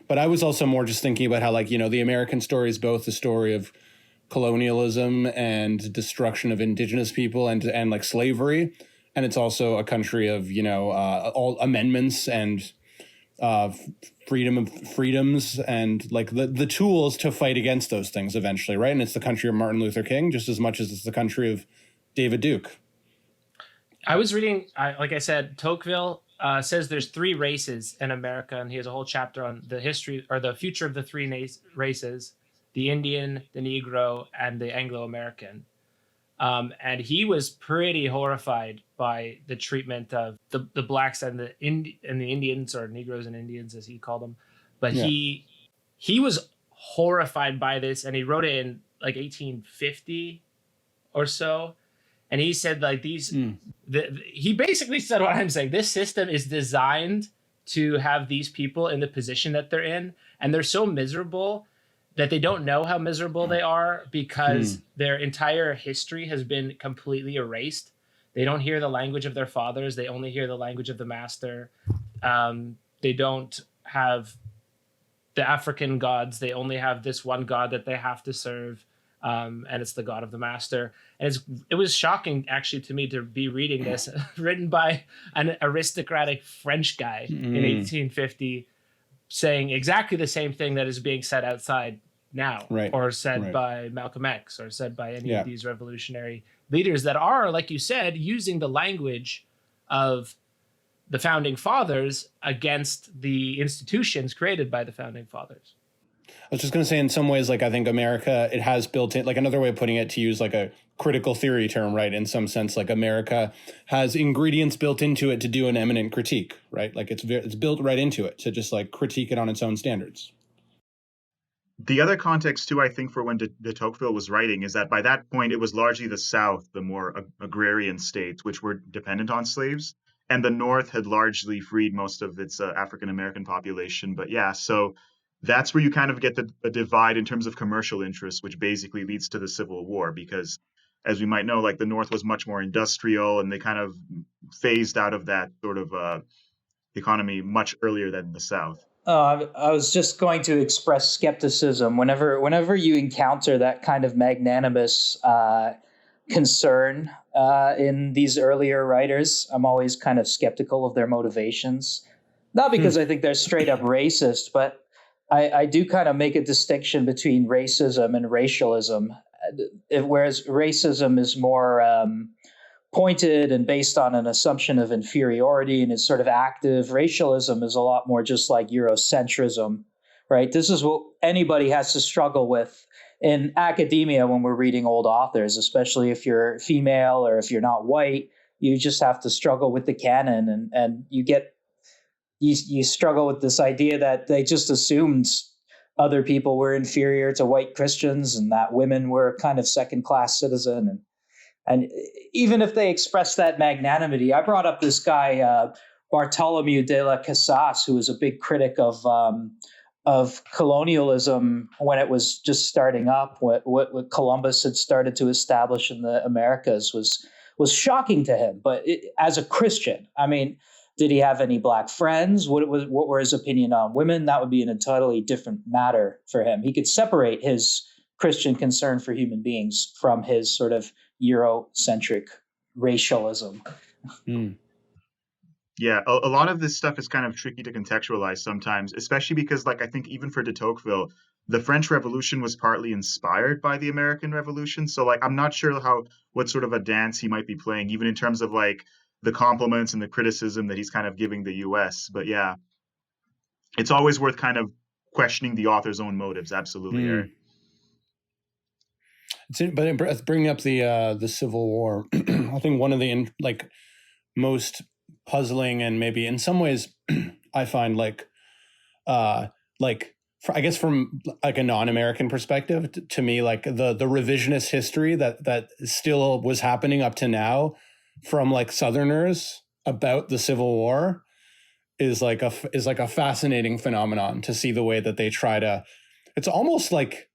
But I was also more just thinking about how, like, the American story is both the story of colonialism and destruction of indigenous people and like slavery. And it's also a country of, all amendments and freedoms and like the tools to fight against those things eventually, right? And it's the country of Martin Luther King just as much as it's the country of David Duke. I was reading, like I said, Tocqueville says there's three races in America, and he has a whole chapter on the history or the future of the three races: the Indian, the Negro, and the Anglo-American. And he was pretty horrified by the treatment of the blacks and the Indians, or Negroes and Indians as he called them. But he was horrified by this, and he wrote it in like 1850 or so. And he said like he basically said what I'm saying. This system is designed to have these people in the position that they're in, and they're so miserable that they don't know how miserable they are because their entire history has been completely erased. They don't hear the language of their fathers. They only hear the language of the master. They don't have the African gods. They only have this one god that they have to serve. And it's the god of the master. And it was shocking actually to me to be reading this written by an aristocratic French guy in 1850 saying exactly the same thing that is being said outside now, or said by Malcolm X, or said by any of these revolutionary leaders that are, like you said, using the language of the founding fathers against the institutions created by the founding fathers. I was just going to say, in some ways, like, I think America, it has built in, like, another way of putting it, to use like a critical theory term, right? In some sense, like, America has ingredients built into it to do an eminent critique, right? Like, it's built right into it to just like critique it on its own standards. The other context, too, I think, for when de Tocqueville was writing is that by that point, it was largely the South, the more agrarian states, which were dependent on slaves. And the North had largely freed most of its African-American population. But yeah, so that's where you kind of get the divide in terms of commercial interests, which basically leads to the Civil War, because as we might know, like the North was much more industrial, and they kind of phased out of that sort of economy much earlier than the South. I was just going to express skepticism whenever you encounter that kind of magnanimous concern in these earlier writers. I'm always kind of skeptical of their motivations. Not because I think they're straight up racist, but I do kind of make a distinction between racism and racialism. Whereas racism is more pointed and based on an assumption of inferiority and is sort of active. Racialism is a lot more just like Eurocentrism, right? This is what anybody has to struggle with in academia when we're reading old authors, especially if you're female or if you're not white. You just have to struggle with the canon, and you struggle with this idea that they just assumed other people were inferior to white Christians and that women were kind of second-class citizen. And even if they express that magnanimity, I brought up this guy, Bartholomew de las Casas, who was a big critic of colonialism when it was just starting up. What Columbus had started to establish in the Americas was shocking to him. But as a Christian, I mean, did he have any black friends? What were his opinion on women? That would be an entirely different matter for him. He could separate his Christian concern for human beings from his sort of Eurocentric racialism. Yeah, a lot of this stuff is kind of tricky to contextualize sometimes, especially because, like, I think even for de Tocqueville, the French Revolution was partly inspired by the American Revolution. So, like, I'm not sure what sort of a dance he might be playing, even in terms of, like, the compliments and the criticism that he's kind of giving the U.S. But yeah, it's always worth kind of questioning the author's own motives. Absolutely, Eric. But bringing up the Civil War, I think one of the most puzzling and maybe in some ways I find I guess from like a non-American perspective, to me, like the revisionist history that still was happening up to now from like Southerners about the Civil War is like a fascinating phenomenon to see the way that they try to. It's almost like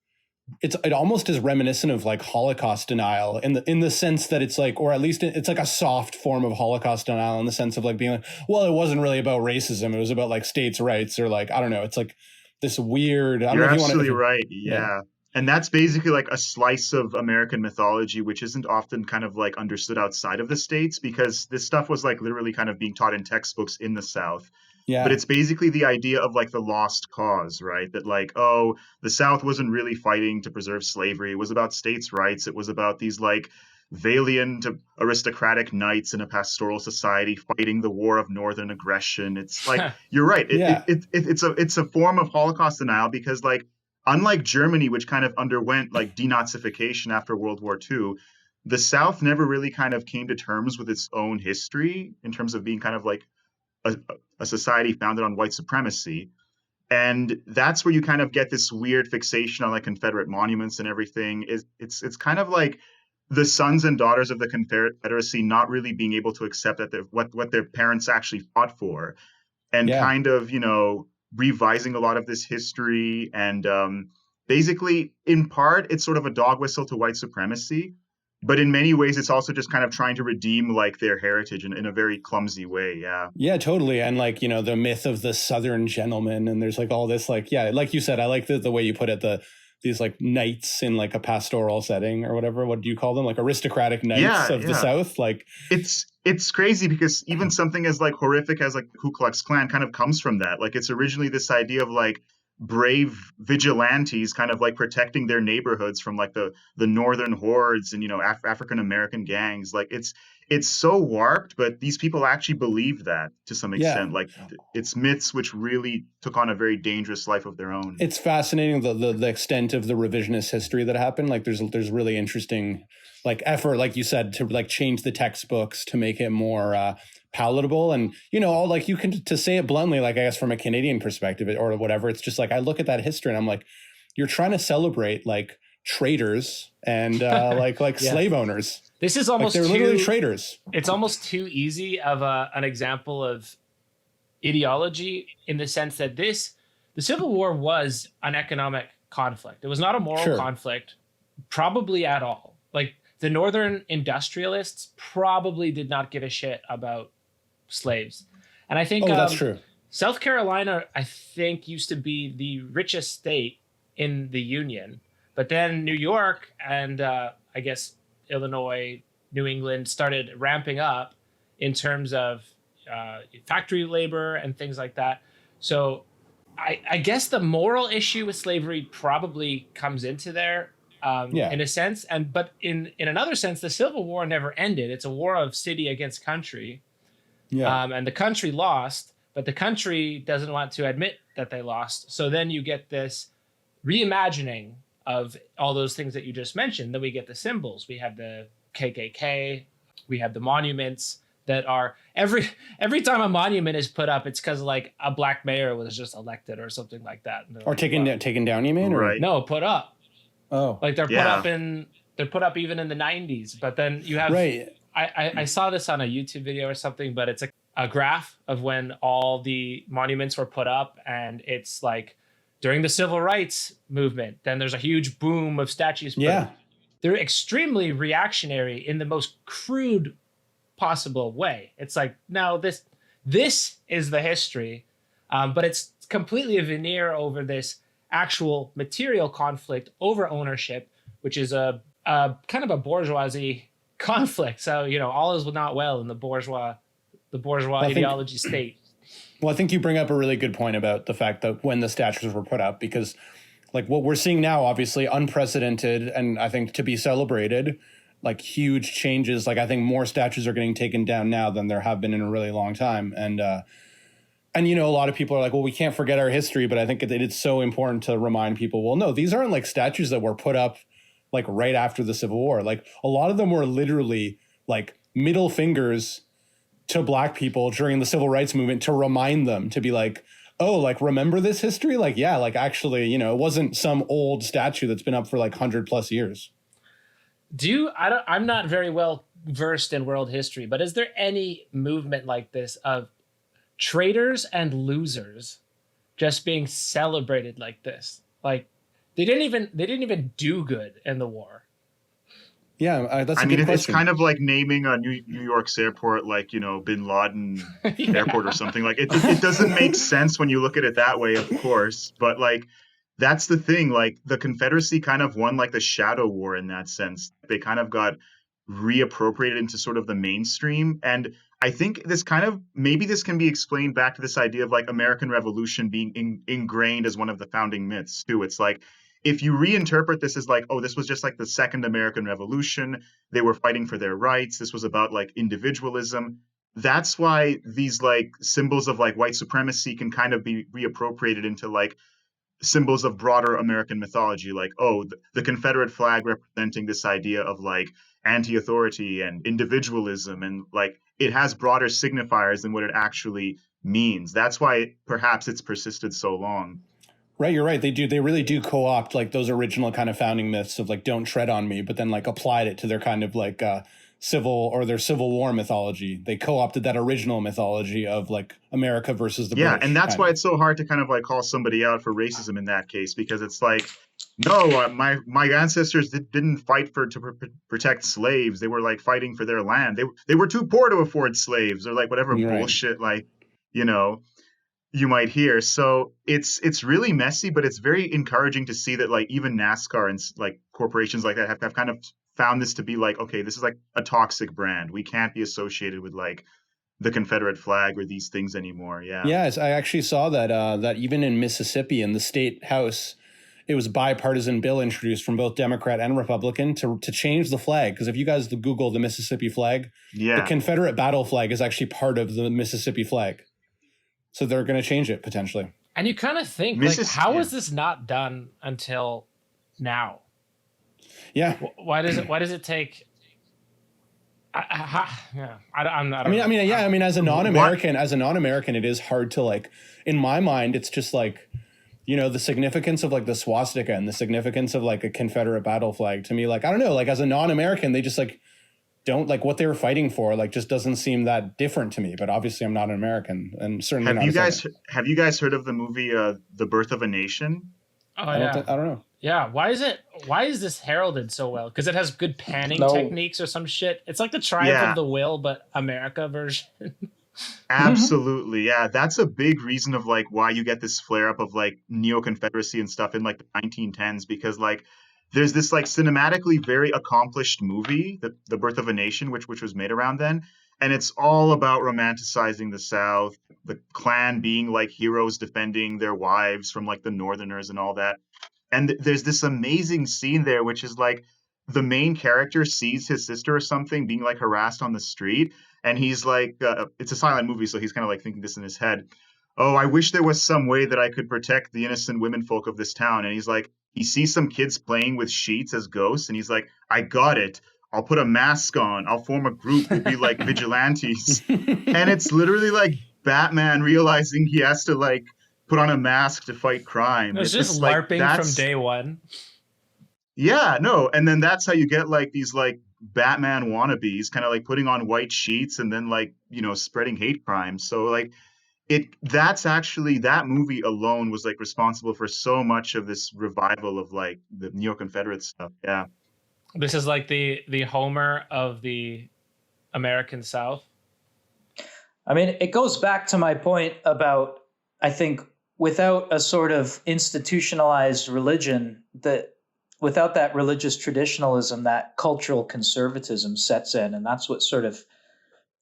it almost is reminiscent of like Holocaust denial in the sense that it's like, or at least it's like a soft form of Holocaust denial in the sense of like being like, well, it wasn't really about racism. It was about like states' rights, or like, I don't know. It's like this weird. You're absolutely right. Yeah. And that's basically like a slice of American mythology, which isn't often kind of like understood outside of the States, because this stuff was like literally kind of being taught in textbooks in the South. Yeah. But it's basically the idea of like the lost cause, right? That like, oh, the South wasn't really fighting to preserve slavery. It was about states' rights. It was about these like valiant aristocratic knights in a pastoral society fighting the war of northern aggression. It's like, you're right. It's a form of Holocaust denial because like, unlike Germany, which kind of underwent like denazification after World War II, the South never really kind of came to terms with its own history in terms of being kind of like a society founded on white supremacy. And that's where you kind of get this weird fixation on like Confederate monuments and everything. It's kind of like the sons and daughters of the Confederacy not really being able to accept that what their parents actually fought for, and kind of, revising a lot of this history. And basically, in part, it's sort of a dog whistle to white supremacy. But in many ways, it's also just kind of trying to redeem like their heritage in a very clumsy way. Yeah. Yeah, totally. And like, the myth of the Southern gentleman. And there's like all this, like, yeah, like you said, I like the way you put it, these like knights in like a pastoral setting or whatever. What do you call them? Like aristocratic knights of the South. Like it's crazy because even something as like horrific as like Ku Klux Klan kind of comes from that. Like it's originally this idea of like brave vigilantes kind of like protecting their neighborhoods from like the northern hordes and African American gangs. Like it's so warped, but these people actually believe that to some extent. Like it's myths which really took on a very dangerous life of their own. It's fascinating the extent of the revisionist history that happened. Like there's really interesting like effort, like you said, to like change the textbooks to make it more palatable. And all like you can, to say it bluntly, like I guess from a Canadian perspective or whatever, it's just like I look at that history and I'm like, you're trying to celebrate like traitors and like slave owners. This is almost like they're literally traitors. It's almost too easy of an example of ideology in the sense that the Civil War was an economic conflict. It was not a moral conflict, probably at all. Like the Northern industrialists probably did not give a shit about slaves. And I think that's true. South Carolina, I think, used to be the richest state in the Union. But then New York and I guess Illinois, New England started ramping up in terms of factory labor and things like that. So I guess the moral issue with slavery probably comes into there Yeah. in a sense. But in another sense, the Civil War never ended. It's a war of city against country. Yeah. And the country lost, but the country doesn't want to admit that they lost. So then you get this reimagining of all those things that you just mentioned. Then we get the symbols. We have the KKK. We have the monuments that are every time a monument is put up, it's because like a black mayor was just elected or something like that. Or taken down, you mean? Or? Right. No, put up. Oh. Like they're put up even in the 90s. But then you have Right. I saw this on a YouTube video or something, but it's a graph of when all the monuments were put up, and it's like during the civil rights movement, then there's a huge boom of statues put up. They're extremely reactionary in the most crude possible way. It's like, no, this is the history, but it's completely a veneer over this actual material conflict over ownership, which is a kind of a bourgeoisie conflict. So all is not well in the bourgeois ideology state. Well, I think you bring up a really good point about the fact that when the statues were put up, because like what we're seeing now, obviously unprecedented, and I think to be celebrated, like huge changes. Like I think more statues are getting taken down now than there have been in a really long time. And a lot of people are like, well, we can't forget our history, but I think it's so important to remind people, well, no, these aren't like statues that were put up like right after the Civil War. Like a lot of them were literally like middle fingers to Black people during the Civil Rights Movement to remind them, to be like, oh, like, remember this history? Like, yeah, like actually, it wasn't some old statue that's been up for like 100+ years. I'm not very well versed in world history, but is there any movement like this of traitors and losers just being celebrated like this? Like they didn't even do good in the war. Yeah, that's. It's kind of like naming a New York's airport like Bin Laden Airport or something. Like it doesn't make sense when you look at it that way, of course. But like that's the thing. Like the Confederacy kind of won like the shadow war in that sense. They kind of got reappropriated into sort of the mainstream. And I think maybe this can be explained back to this idea of like American Revolution being ingrained as one of the founding myths too. It's like, if you reinterpret this as like, oh, this was just like the second American Revolution, they were fighting for their rights, this was about like individualism, that's why these like symbols of like white supremacy can kind of be reappropriated into like symbols of broader American mythology, like, oh, the Confederate flag representing this idea of like anti-authority and individualism, and like it has broader signifiers than what it actually means. That's why perhaps it's persisted so long. Right, you're right. They really do co-opt like those original kind of founding myths of like don't tread on me, but then like applied it to their kind of like Civil War mythology. They co-opted that original mythology of like America versus the British. And that's why it's so hard to kind of like call somebody out for racism in that case, because it's like, no, my ancestors didn't fight to protect slaves. They were like fighting for their land. They were too poor to afford slaves, or like whatever bullshit like you might hear. So it's really messy, but it's very encouraging to see that like even NASCAR and like corporations like that have kind of found this to be like, okay, this is like a toxic brand. We can't be associated with like the Confederate flag or these things anymore. Yeah. Yes, I actually saw that that even in Mississippi in the state house, it was a bipartisan bill introduced from both Democrat and Republican to change the flag. Because if you guys Google the Mississippi flag, the Confederate battle flag is actually part of the Mississippi flag. So they're going to change it potentially. And you kind of think, like, how is this not done until now? Yeah. Why does it take? I'm not. As a non-American, it is hard to like. In my mind, it's just like, the significance of like the swastika and the significance of like a Confederate battle flag to me. Like, I don't know. Like as a non-American, they just like don't like what they were fighting for. Like, just doesn't seem that different to me. But obviously, I'm not an American, and certainly not. Have you guys heard of the movie The Birth of a Nation? Oh, I don't know. Yeah, why is this heralded so well? Because it has good panning techniques or some shit. It's like the Triumph of the Will, but America version. Absolutely, yeah. That's a big reason of like why you get this flare up of like neo-Confederacy and stuff in like the 1910s, because like there's this like cinematically very accomplished movie, The Birth of a Nation, which was made around then, and it's all about romanticizing the South, the Klan being like heroes defending their wives from like the Northerners and all that. And there's this amazing scene there, which is like the main character sees his sister or something being like harassed on the street, and he's like, it's a silent movie, so he's kind of like thinking this in his head. Oh, I wish there was some way that I could protect the innocent women folk of this town. And he's like, he sees some kids playing with sheets as ghosts, and he's like, I got it. I'll put a mask on. I'll form a group. We'll be like vigilantes. And it's literally like Batman realizing he has to like put on a mask to fight crime. It's just LARPing like, from day one. Yeah, no. And then that's how you get like these like Batman wannabes kind of like putting on white sheets and then like, you know, spreading hate crimes. So like that's actually, that movie alone was like responsible for so much of this revival of like the neo-Confederate stuff. Yeah. This is like the Homer of the American South. I mean, it goes back to my point about, I think, without a sort of institutionalized religion, that without that religious traditionalism, that cultural conservatism sets in, and that's what sort of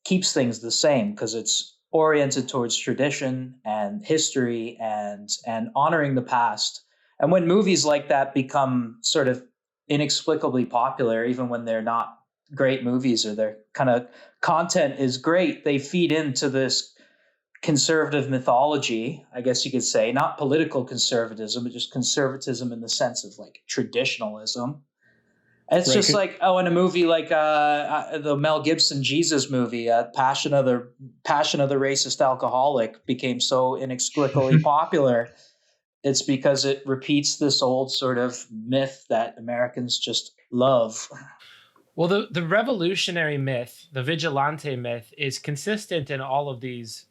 keeps things the same, because it's oriented towards tradition and history and honoring the past. And when movies like that become sort of inexplicably popular, even when they're not great movies or their kind of content is great, they feed into this conservative mythology, I guess you could say, not political conservatism, but just conservatism in the sense of like traditionalism. And it's just like, in a movie like the Mel Gibson Jesus movie, Passion of the Racist Alcoholic, became so inexplicably popular. It's because it repeats this old sort of myth that Americans just love. Well, the revolutionary myth, the vigilante myth, is consistent in all of these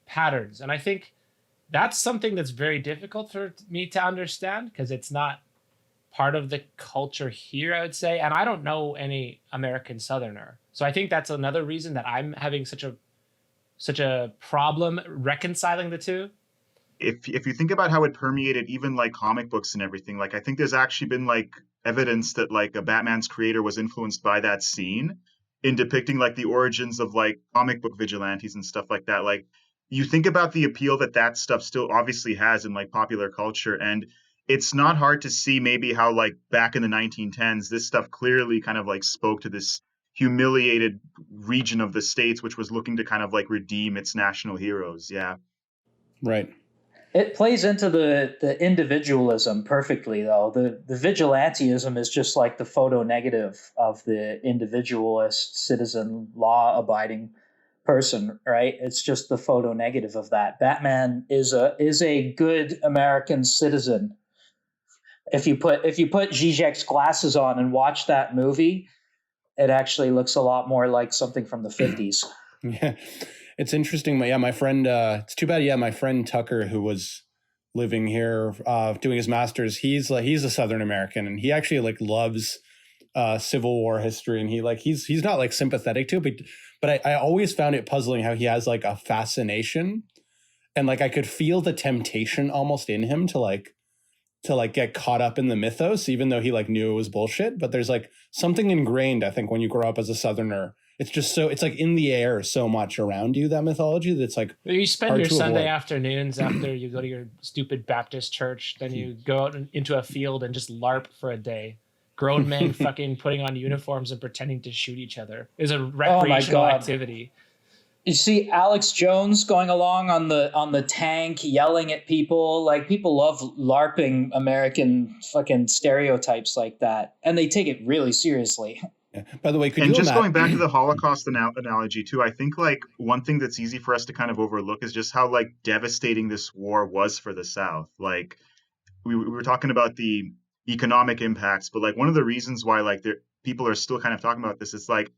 patterns. And I think that's something that's very difficult for me to understand, because it's not part of the culture here, I would say. And I don't know any American Southerner. So I think that's another reason that I'm having such a problem reconciling the two. If you think about how it permeated even like comic books and everything, like I think there's actually been like evidence that like a Batman's creator was influenced by that scene in depicting like the origins of like comic book vigilantes and stuff like that. Like you think about the appeal that stuff still obviously has in like popular culture, and it's not hard to see maybe how like back in the 1910s, this stuff clearly kind of like spoke to this humiliated region of the States, which was looking to kind of like redeem its national heroes. Yeah. Right. It plays into the individualism perfectly, though. The vigilantism is just like the photo negative of the individualist, citizen, law-abiding person, right? It's just the photo negative of that. Batman is a good American citizen. If you put Zizek's glasses on and watch that movie, it actually looks a lot more like something from the 50s. Yeah. It's interesting. Yeah, my friend, it's too bad. Yeah, my friend Tucker, who was living here doing his master's, he's a Southern American, and he actually like loves Civil War history, and he's not like sympathetic to it, but I always found it puzzling how he has like a fascination, and like I could feel the temptation almost in him to get caught up in the mythos, even though he like knew it was bullshit. But there's like something ingrained, I think, when you grow up as a Southerner. It's just so, it's like in the air so much around you, that mythology, that's like you spend your Sunday afternoons after you go to your stupid Baptist church, then you go out into a field and just LARP for a day. Grown men fucking putting on uniforms and pretending to shoot each other is a recreational activity. You see Alex Jones going along on the tank, yelling at people. Like, people love LARPing American fucking stereotypes like that, and they take it really seriously. Yeah. By the way, going back to the Holocaust analogy too, I think like one thing that's easy for us to kind of overlook is just how like devastating this war was for the South. Like we were talking about the economic impacts, but like one of the reasons why like people are still kind of talking about this is like,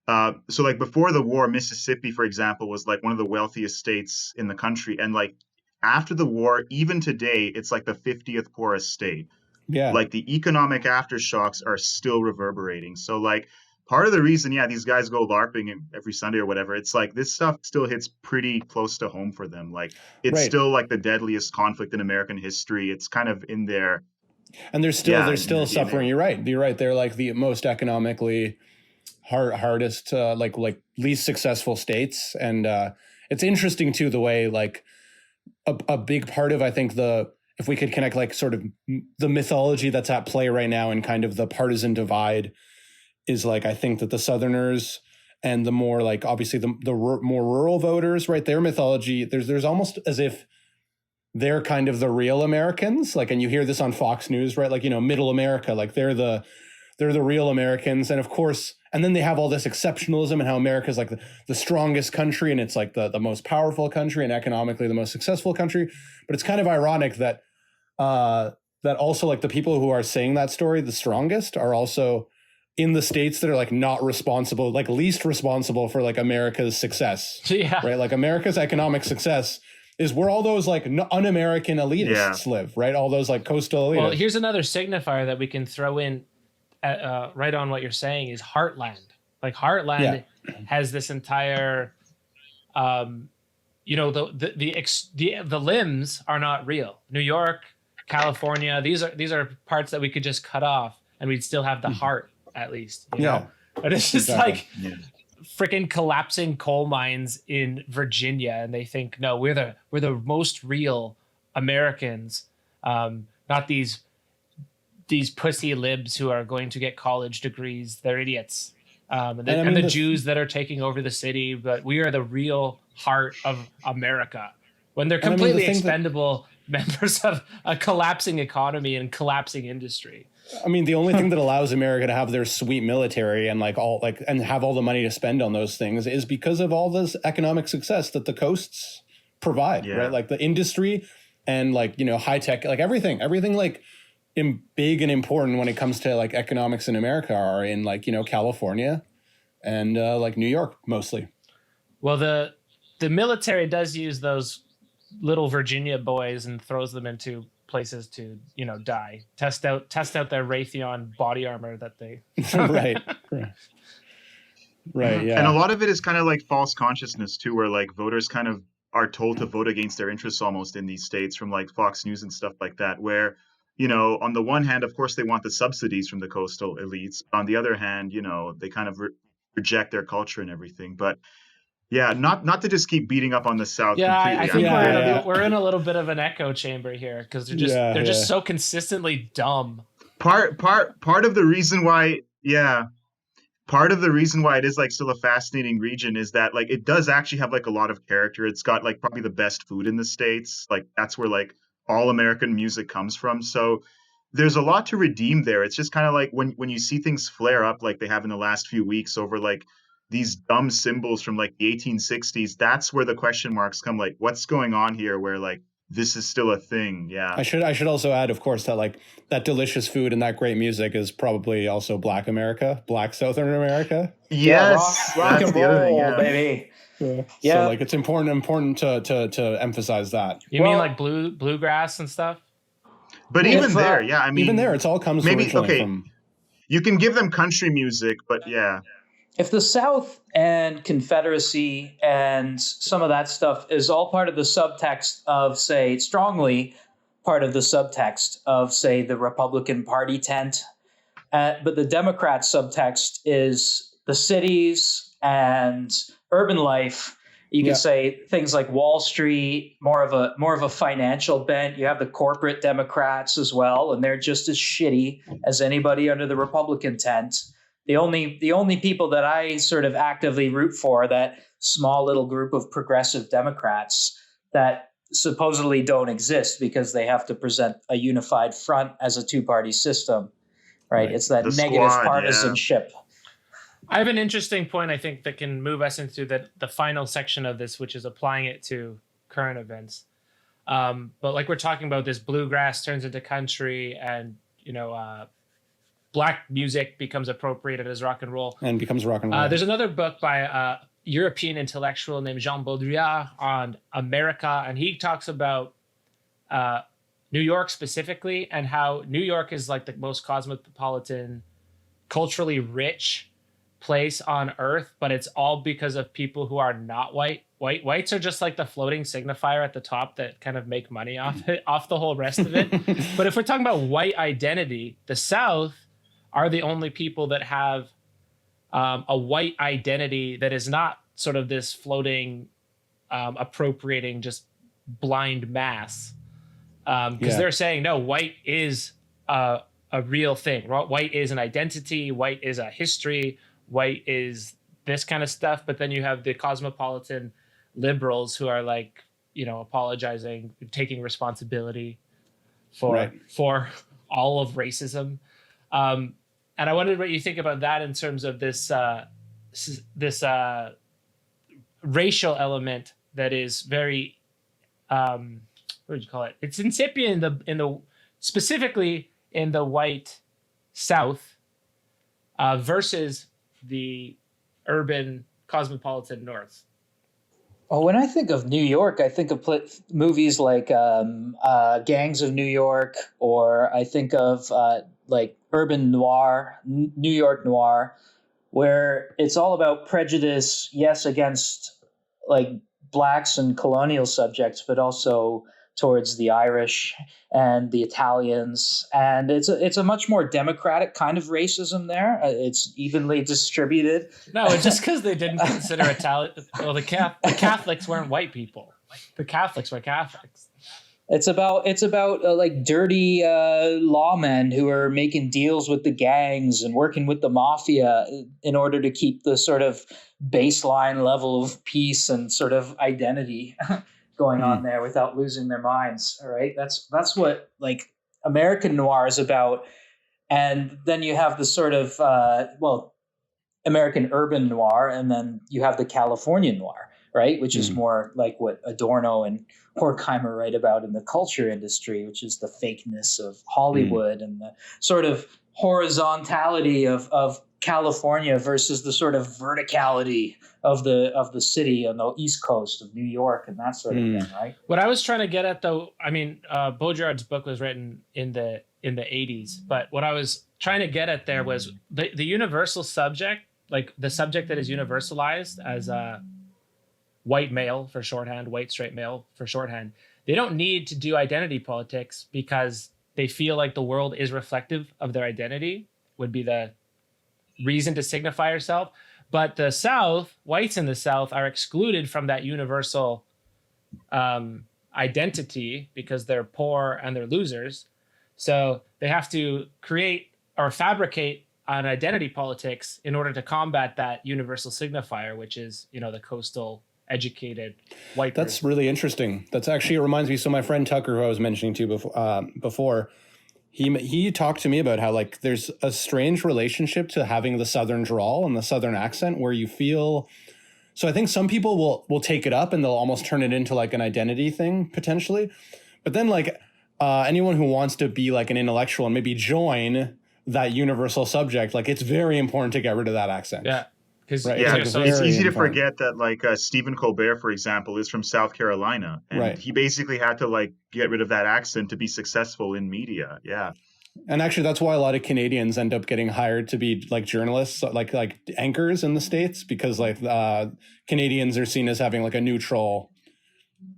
so like before the war, Mississippi, for example, was like one of the wealthiest states in the country, and like after the war, even today, it's like the 50th poorest state. Yeah. Like the economic aftershocks are still reverberating. So like part of the reason, these guys go LARPing every Sunday or whatever, it's like this stuff still hits pretty close to home for them. Like it's still like the deadliest conflict in American history. It's kind of in their And they're still Yeah, they're in still their suffering. DNA. You're right. They're like the most economically hardest, like least successful states. And it's interesting too the way like a big part of, I think, the, if we could connect like sort of the mythology that's at play right now and kind of the partisan divide is like, I think that the Southerners and the more like obviously the more rural voters, right, their mythology, there's almost as if they're kind of the real Americans, like, and you hear this on Fox News, right? Like, you know, middle America, like they're the real Americans. And of course, and then they have all this exceptionalism and how America is like the strongest country and it's like the most powerful country and economically the most successful country. But it's kind of ironic that that also like the people who are saying that story the strongest are also in the states that are like not responsible, like least responsible for like America's success. Yeah. Right. Like America's economic success is where all those like un-American elitists live, right? All those like coastal elitists. Well, here's another signifier that we can throw in right on what you're saying is Heartland. Like Heartland has this entire, you know, the limbs are not real. New York, California, these are parts that we could just cut off and we'd still have the heart at least. You know? But it's just like freaking collapsing coal mines in Virginia, and they think, no, we're the most real Americans, not these pussy libs who are going to get college degrees. They're idiots. And the Jews that are taking over the city, but we are the real heart of America when they're completely expendable members of a collapsing economy and collapsing industry. I mean, the only thing that allows America to have their sweet military and like all like and have all the money to spend on those things is because of all this economic success that the coasts provide, right? Like the industry and like, you know, high tech, like everything like big and important when it comes to like economics in America are in like, you know, California and like New York mostly. Well, the military does use those little Virginia boys and throws them into places to, you know, die. Test out their Raytheon body armor that they right. Yeah. And a lot of it is kind of like false consciousness too, where like voters kind of are told to vote against their interests almost in these states from like Fox News and stuff like that, where, you know, on the one hand, of course, they want the subsidies from the coastal elites. On the other hand, you know, they kind of reject their culture and everything. But yeah, not to just keep beating up on the South. Yeah, completely. I think we're in a little bit of an echo chamber here because they're just so consistently dumb. Part of the reason why, part of the reason why it is like still a fascinating region is that like it does actually have like a lot of character. It's got like probably the best food in the States. Like that's where like all American music comes from. So there's a lot to redeem there. It's just kind of like when you see things flare up like they have in the last few weeks over like these dumb symbols from like the 1860s, that's where the question marks come. Like, what's going on here where like this is still a thing? Yeah. I should also add, of course, that like that delicious food and that great music is probably also Black America, Black Southern America. Yes, rock that's and the other roll, thing, baby. Yeah. So like it's important to emphasize that. You mean like bluegrass and stuff? But even there, I mean, even there, it's all comes maybe from. You can give them country music, but yeah. If the South and Confederacy and some of that stuff is all part of the subtext of, say, strongly part of the subtext of, say, the Republican Party tent, but the Democrat subtext is the cities and urban life. You could say things like Wall Street, more of a financial bent. You have the corporate Democrats as well, and they're just as shitty as anybody under the Republican tent. The only people that I sort of actively root for, that small little group of progressive Democrats that supposedly don't exist because they have to present a unified front as a two-party system, right? It's that negative partisanship. I have an interesting point, I think, that can move us into the final section of this, which is applying it to current events. But like we're talking about, this bluegrass turns into country, and you know, Black music becomes appropriated as rock and roll. And becomes rock and roll. There's another book by a European intellectual named Jean Baudrillard on America, and he talks about New York specifically and how New York is like the most cosmopolitan, culturally rich place on Earth, but it's all because of people who are not white. Whites are just like the floating signifier at the top that kind of make money off it, off the whole rest of it. But if we're talking about white identity, the South are the only people that have a white identity that is not sort of this floating, appropriating just blind mass. Because they're saying, no, white is a real thing. White is an identity. White is a history. White is this kind of stuff. But then you have the cosmopolitan liberals who are like, apologizing, taking responsibility for all of racism. And I wondered what you think about that in terms of this racial element that is very, what would you call it? It's incipient in the specifically in the white South versus the urban cosmopolitan North. Oh, when I think of New York, I think of movies like Gangs of New York, or I think of like urban noir, New York noir, where it's all about prejudice, yes, against like blacks and colonial subjects, but also towards the Irish and the Italians. And it's a much more democratic kind of racism there. It's evenly distributed. No, it's just because they didn't consider Italian. Well, the Catholics weren't white people. The Catholics were Catholics. It's about like dirty lawmen who are making deals with the gangs and working with the mafia in order to keep the sort of baseline level of peace and sort of identity going on there without losing their minds. All right, that's what like American noir is about. And then you have the sort of American urban noir, and then you have the California noir, right, which is more like what Adorno and Horkheimer write about in the culture industry, which is the fakeness of Hollywood and the sort of horizontality of California versus the sort of verticality of the city on the East Coast of New York and that sort of thing, right? What I was trying to get at, though, I mean, Baudrillard's book was written in the 80s, but what I was trying to get at there was the universal subject, like the subject that is universalized as a white male for shorthand, white straight male for shorthand. They don't need to do identity politics because they feel like the world is reflective of their identity, would be the reason to signify yourself. But the South, whites in the South, are excluded from that universal identity because they're poor and they're losers. So they have to create or fabricate an identity politics in order to combat that universal signifier, which is, the coastal educated white That's person. really interesting. That's actually, it reminds me. So my friend Tucker, who I was mentioning to before, he talked to me about how like there's a strange relationship to having the Southern drawl and the Southern accent where you feel. So I think some people will take it up and they'll almost turn it into like an identity thing potentially. But then like anyone who wants to be like an intellectual and maybe join that universal subject, like it's very important to get rid of that accent. Yeah. Right. Yeah, it's easy to forget that like Stephen Colbert, for example, is from South Carolina. And he basically had to like get rid of that accent to be successful in media. Yeah. And actually, that's why a lot of Canadians end up getting hired to be like journalists, like anchors in the States, because like Canadians are seen as having like a neutral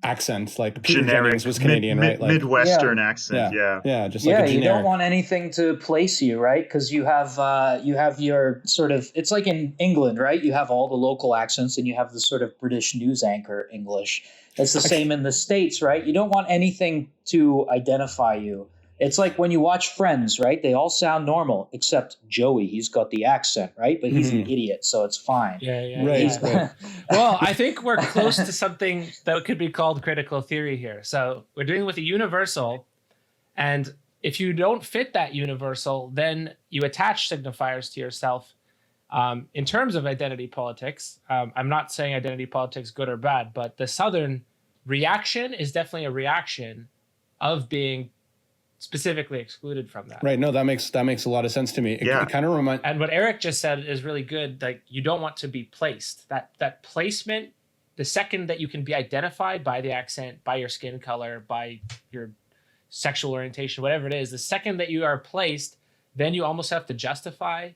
accent, like Peter Jennings was Canadian, right? Like, Midwestern accent, just like a generic. You don't want anything to place you, right? Because you have your sort of, it's like in England, right? You have all the local accents, and you have the sort of British news anchor English. It's the same in the States, right? You don't want anything to identify you. It's like when you watch Friends, right? They all sound normal except Joey. He's got the accent, right? But he's an idiot, so it's fine. Right. Well, I think we're close to something that could be called critical theory here. So we're dealing with a universal, and if you don't fit that universal, then you attach signifiers to yourself. In terms of identity politics, I'm not saying identity politics good or bad, but the Southern reaction is definitely a reaction of being specifically excluded from that. Right. No, that makes a lot of sense to me. It kind of reminds. And what Eric just said is really good. Like, you don't want to be placed. That placement, the second that you can be identified by the accent, by your skin color, by your sexual orientation, whatever it is, the second that you are placed, then you almost have to justify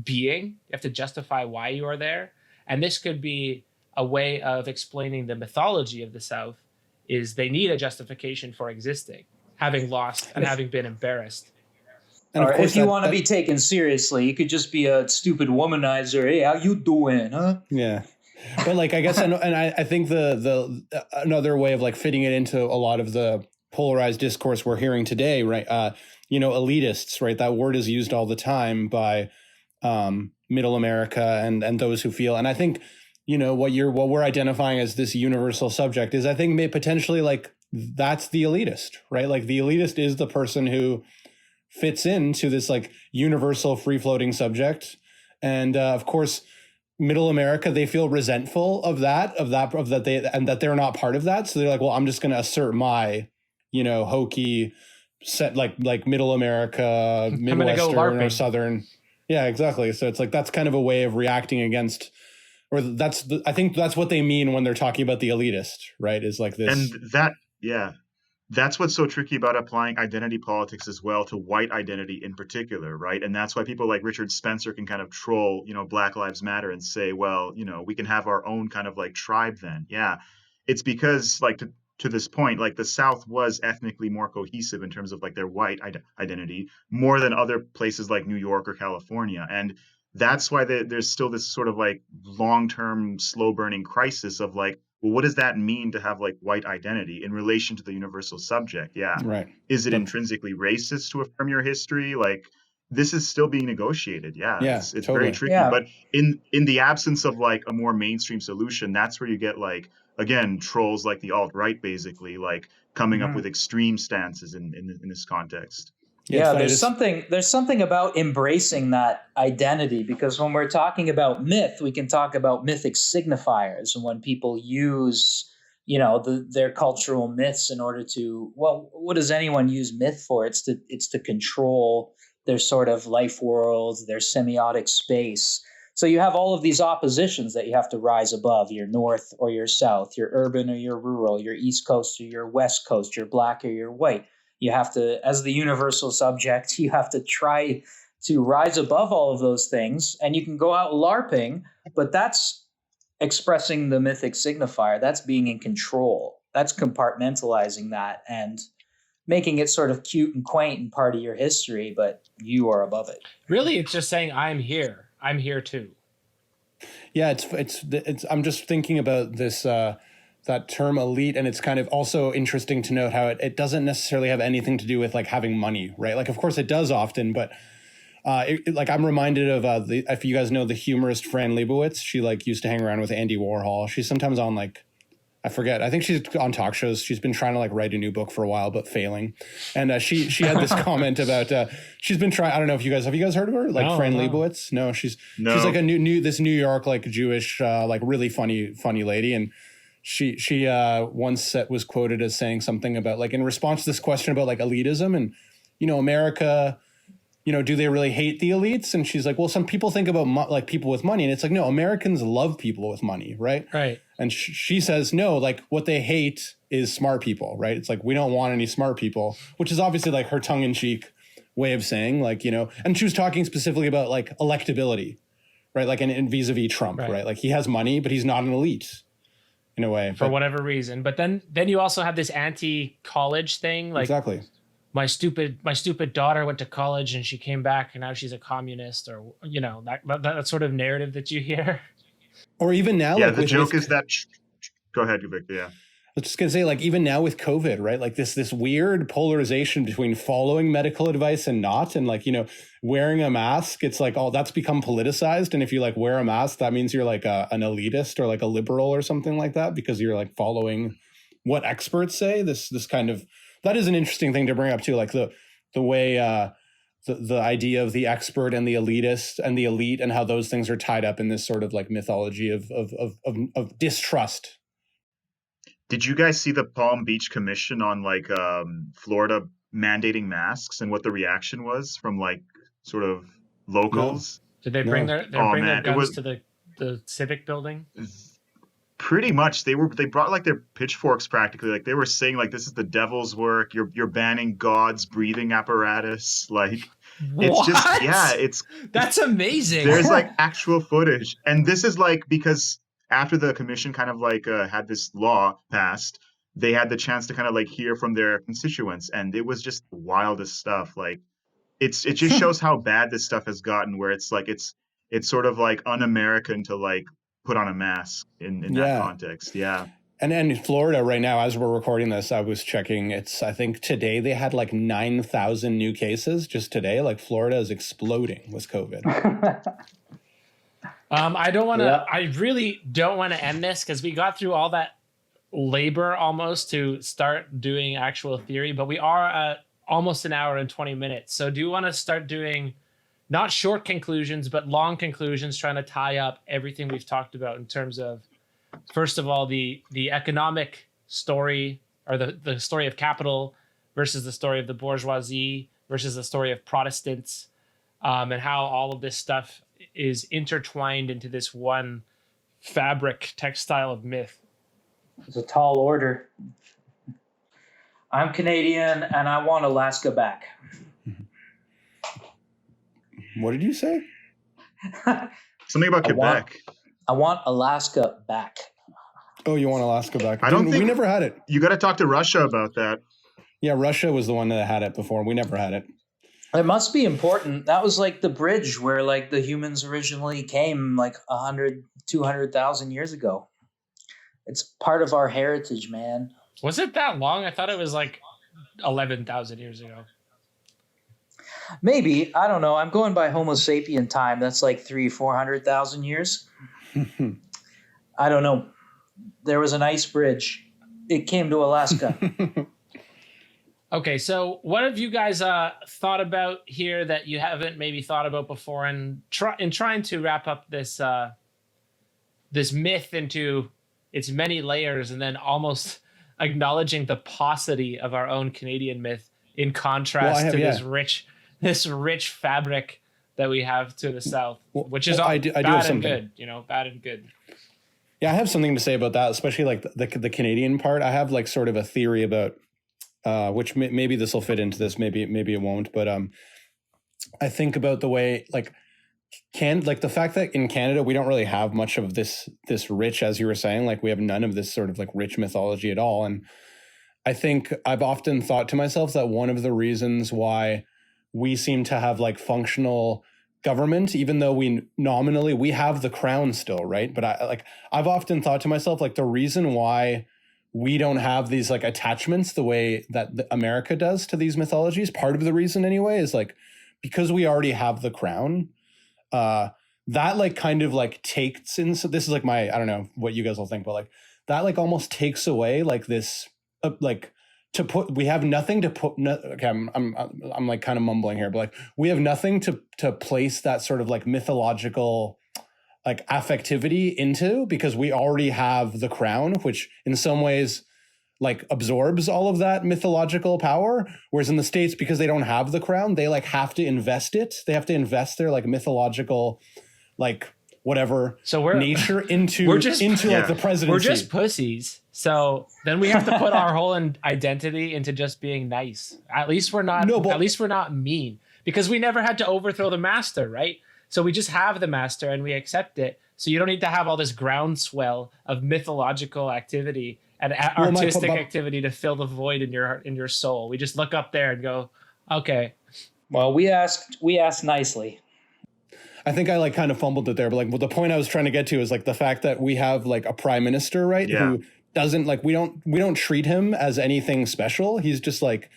being. You have to justify why you are there. And this could be a way of explaining the mythology of the South is they need a justification for existing, having lost and having been embarrassed. And Or of course, if you want to be taken seriously, you could just be a stupid womanizer. Hey, how you doing, huh? yeah. But like, I guess, and I think the another way of like fitting it into a lot of the polarized discourse we're hearing today, right? Elitists, right? That word is used all the time by middle America and those who feel. And I think, what we're identifying as this universal subject is, I think, may potentially like that's the elitist, right? Like the elitist is the person who fits into this like universal free floating subject. And of course, middle America, they feel resentful of that that they're not part of that. So they're like, well, I'm just going to assert my, hokey set, like middle America, Midwestern or Southern. Yeah, exactly. So it's like, that's kind of a way of reacting against, or I think that's what they mean when they're talking about the elitist, right? Is like this. And that's what's so tricky about applying identity politics as well to white identity in particular, right? And that's why people like Richard Spencer can kind of troll, Black Lives Matter and say, well, we can have our own kind of like tribe then. Yeah, it's because like to this point, like the South was ethnically more cohesive in terms of like their white identity more than other places like New York or California. And that's why there's still this sort of like long-term slow burning crisis of like, well, what does that mean to have like white identity in relation to the universal subject? Yeah. Right. Is it intrinsically racist to affirm your history? Like this is still being negotiated. Yeah. It's totally. Very tricky. Yeah. But in the absence of like a more mainstream solution, that's where you get like, again, trolls like the alt-right basically like coming up with extreme stances in this context. Yeah, there's something about embracing that identity, because when we're talking about myth, we can talk about mythic signifiers, and when people use, their cultural myths in order to, well, what does anyone use myth for? It's to control their sort of life world, their semiotic space. So you have all of these oppositions that you have to rise above: your north or your south, your urban or your rural, your east coast or your west coast, your black or your white. You have to, as the universal subject, you have to try to rise above all of those things. And you can go out LARPing, but that's expressing the mythic signifier. That's being in control. That's compartmentalizing that and making it sort of cute and quaint and part of your history, but you are above it. Really, it's just saying, I'm here. I'm here too. Yeah, it's I'm just thinking about this that term elite, and it's kind of also interesting to note how it doesn't necessarily have anything to do with like having money, right? Like, of course it does often, but like I'm reminded of if you guys know the humorist Fran Lebowitz, she like used to hang around with Andy Warhol. She's sometimes on like, I forget, I think she's on talk shows. She's been trying to like write a new book for a while, but failing. And she had this comment about she's been trying. I don't know if have you guys heard of her? Like Fran Lebowitz? No, she's like a this New York like Jewish like really funny lady, and she once was quoted as saying something about like in response to this question about like elitism and America, do they really hate the elites? And she's like, well, some people think about like people with money, and it's like, no, Americans love people with money, right? Right. And she says, no, like what they hate is smart people, right? It's like, we don't want any smart people, which is obviously like her tongue-in-cheek way of saying like, and she was talking specifically about like electability, right? Like in vis-a-vis Trump, right? Like he has money, but he's not an elite in a way. For whatever reason. But then you also have this anti-college thing. Like exactly. My stupid daughter went to college and she came back and now she's a communist, or, that sort of narrative that you hear. Or even now, yeah, like the joke is that. Go ahead, Victor. Yeah, I was just gonna say, like even now with COVID, right? Like this weird polarization between following medical advice and not, and like wearing a mask. It's like that's become politicized, and if you like wear a mask, that means you're like an elitist or like a liberal or something like that because you're like following what experts say. This kind of that is an interesting thing to bring up too, like the way. The idea of the expert and the elitist and the elite and how those things are tied up in this sort of like mythology of distrust. Did you guys see the Palm Beach Commission on like Florida mandating masks and what the reaction was from like sort of locals? No. Did they bring their guns to the civic building? Pretty much, they brought like their pitchforks practically. Like they were saying like this is the devil's work. You're banning God's breathing apparatus. Like it's just What? it's That's amazing. there's like actual footage, and this is like because after the commission kind of like had this law passed, they had the chance to kind of like hear from their constituents, and it was just the wildest stuff. Like it just shows how bad this stuff has gotten, where it's like it's sort of like un-American to like put on a mask in that context. Yeah. And in Florida right now, as we're recording this, I was checking. I think today they had like 9,000 new cases just today. Like Florida is exploding with COVID. I don't want to. I really don't want to end this because we got through all that labor almost to start doing actual theory, but we are at almost an hour and 20 minutes. So do you want to start doing not short conclusions, but long conclusions, trying to tie up everything we've talked about in terms of, first of all, the economic story, or the story of capital versus the story of the bourgeoisie versus the story of Protestants, and how all of this stuff is intertwined into this one fabric textile of myth. It's a tall order. I'm Canadian and I want Alaska back. What did you say? Something about Quebec. I want Alaska back. Oh, you want Alaska back? I don't think we never had it. You got to talk to Russia about that. Yeah, Russia was the one that had it before. We never had it. It must be important. That was like the bridge where like the humans originally came like 100, 200,000 years ago. It's part of our heritage, man. Was it that long? I thought it was like 11,000 years ago. Maybe. I don't know. I'm going by Homo sapien time. That's like 400,000 years. I don't know. There was an ice bridge. It came to Alaska. Okay, so what have you guys thought about here that you haven't maybe thought about before, and trying to wrap up this this myth into its many layers, and then almost acknowledging the paucity of our own Canadian myth in contrast to this rich fabric that we have to the south, which is all bad and good, bad and good. Yeah, I have something to say about that, especially like the Canadian part. I have like sort of a theory about which maybe this will fit into this, maybe it won't, but I think about the way like the fact that in Canada we don't really have much of this rich, as you were saying, like we have none of this sort of like rich mythology at all. And I think I've often thought to myself that one of the reasons why we seem to have like functional government, even though we nominally have the crown still, right? But I've often thought to myself, like the reason why we don't have these like attachments the way that America does to these mythologies, part of the reason anyway, is like because we already have the crown. That like kind of like takes in. So this is like I don't know what you guys will think, but like that like almost takes away like this like to put. We have nothing to put. Okay, I'm like kind of mumbling here, but like we have nothing to place that sort of like mythological like affectivity into, because we already have the crown, which in some ways like absorbs all of that mythological power. Whereas in the States, because they don't have the crown, they like have to invest it. They have to invest their like mythological, like whatever nature into like the presidency. We're just pussies. So then we have to put our whole identity into just being nice. At least we're not. At least we're not mean, because we never had to overthrow the master, right? So we just have the master and we accept it. So you don't need to have all this groundswell of mythological activity and artistic activity to fill the void in your soul. We just look up there and go, okay. Well, we asked nicely. I think I like kind of fumbled it there, but like the point I was trying to get to is like the fact that we have like a prime minister, right? Yeah. Who doesn't like we don't treat him as anything special. He's just like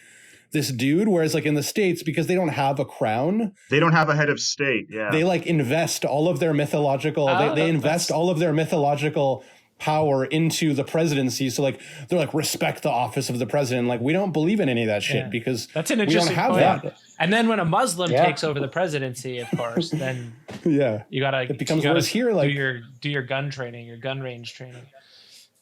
this dude, whereas like in the States, because they don't have a crown, they don't have a head of state. Yeah, they like invest all of their mythological. They invest all of their mythological power into the presidency. So like they're like respect the office of the president. Like we don't believe in any of that shit because that's an interesting we don't have point. that. And then when a Muslim takes over the presidency, of course, then you gotta it becomes worse here. Like do your gun training, your gun range training.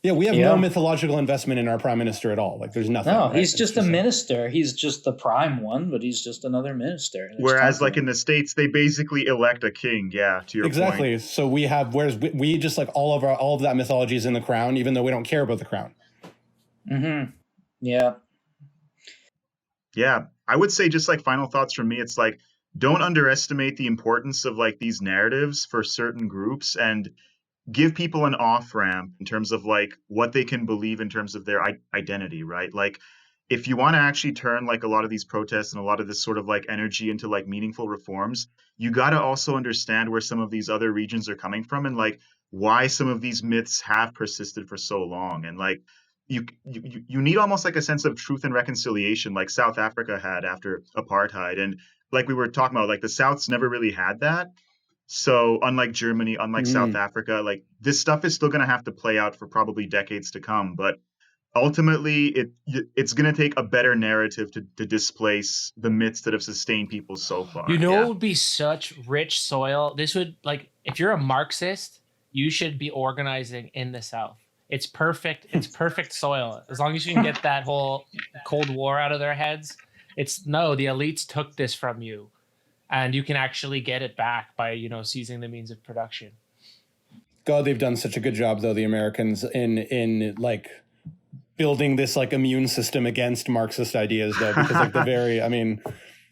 Yeah, we have Yeah. no mythological investment in our prime minister at all. Like, there's nothing. No, right? he's It's just a minister. He's just the prime one, but he's just another minister. There's Whereas, like tons in the States, they basically elect a king. Yeah, to your exactly. point. So we have, whereas we just like all of that mythology is in the crown, even though we don't care about the crown. Mm-hmm. Yeah. Yeah, I would say just like final thoughts from me, it's like don't underestimate the importance of like these narratives for certain groups and give people an off ramp in terms of like what they can believe in terms of their identity, right? Like if you want to actually turn like a lot of these protests and a lot of this sort of like energy into like meaningful reforms, you got to also understand where some of these other regions are coming from and like why some of these myths have persisted for so long. And like you need almost like a sense of truth and reconciliation like South Africa had after apartheid. And like we were talking about, like the South's never really had that. So unlike Germany, unlike South Africa, like this stuff is still going to have to play out for probably decades to come. But ultimately, it's going to take a better narrative to displace the myths that have sustained people so far. You know, it would be such rich soil. This would, like, if you're a Marxist, you should be organizing in the South. It's perfect. It's perfect soil. As long as you can get that whole Cold War out of their heads. It's no, the elites took this from you. And you can actually get it back by, you know, seizing the means of production. God, they've done such a good job, though, the Americans, in like building this like immune system against Marxist ideas, though, because like I mean,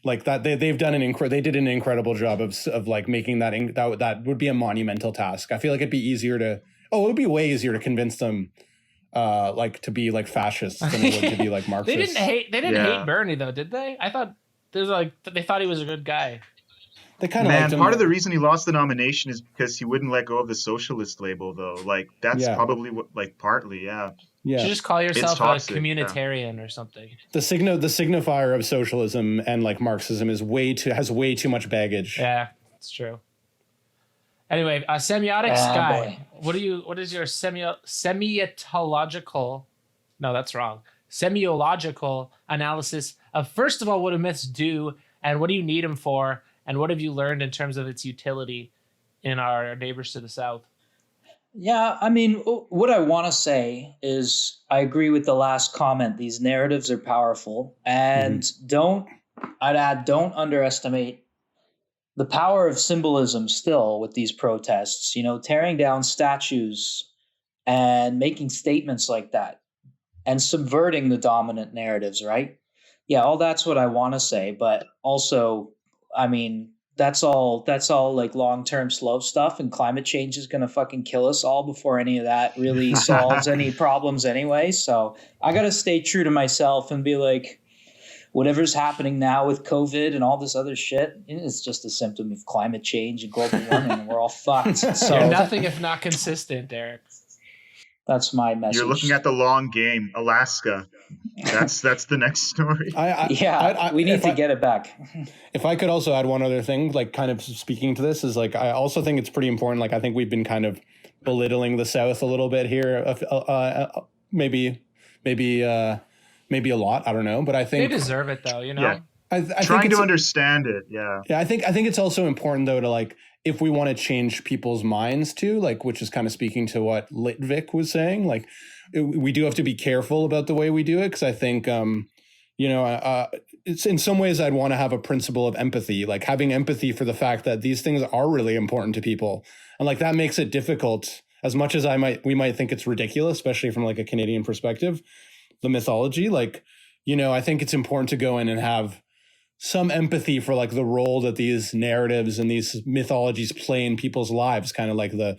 like that they've done they did an incredible job of like making that would be a monumental task. I feel like it'd be it would be way easier to convince them like to be like fascists than it would to be like Marxists. They didn't hate Bernie though, did they? I thought they thought he was a good guy. They kind of liked him. Part of the reason he lost the nomination is because he wouldn't let go of the socialist label, though. Like that's probably what, like partly, yeah. You should just call yourself toxic, a communitarian or something. The signifier of socialism and like Marxism has way too much baggage. Yeah, it's true. Anyway, semiotics guy. What is your semiological? No, that's wrong. Semiological analysis of, first of all, what do myths do, and what do you need them for, and what have you learned in terms of its utility in our neighbors to the south? Yeah, I mean, what I want to say is I agree with the last comment. These narratives are powerful, and don't underestimate the power of symbolism still with these protests. You know, tearing down statues and making statements like that and subverting the dominant narratives, right? Yeah, all that's what I want to say, but also, I mean, that's all like long-term slow stuff, and climate change is going to fucking kill us all before any of that really solves any problems anyway. So I got to stay true to myself and be like, whatever's happening now with COVID and all this other shit, it's just a symptom of climate change and global warming, and we're all fucked. So you're nothing if not consistent, Derek. That's my message. You're looking at the long game, Alaska. That's the next story. We need to get it back. If I could also add one other thing, like kind of speaking to this, is like I also think it's pretty important. Like I think we've been kind of belittling the South a little bit here. Maybe a lot. I don't know, but I think they deserve it, though. You know, yeah. I trying think to understand it. Yeah. I think it's also important though to like, if we want to change people's minds too, like, which is kind of speaking to what Litvik was saying, like we do have to be careful about the way we do it. Cause I think, it's in some ways I'd want to have a principle of empathy, like having empathy for the fact that these things are really important to people. And like, that makes it difficult as much as we might think it's ridiculous, especially from like a Canadian perspective, the mythology, like, I think it's important to go in and have some empathy for like the role that these narratives and these mythologies play in people's lives, kind of like the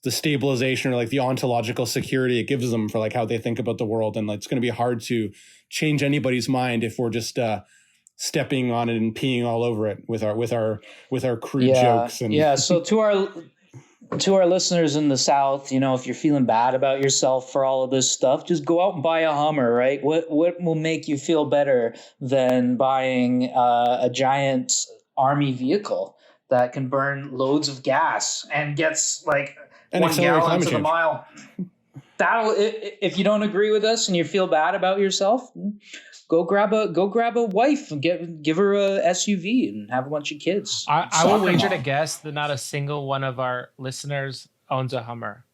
stabilization or like the ontological security it gives them for like how they think about the world. And like, it's going to be hard to change anybody's mind if we're just stepping on it and peeing all over it with our crude jokes. And So to our listeners in the South, if you're feeling bad about yourself for all of this stuff, just go out and buy a Hummer, right? What will make you feel better than buying a giant army vehicle that can burn loads of gas and gets like 1 gallon to the mile? If you don't agree with us and you feel bad about yourself, go grab a wife and give her a SUV and have a bunch of kids. I will wager to guess that not a single one of our listeners owns a Hummer.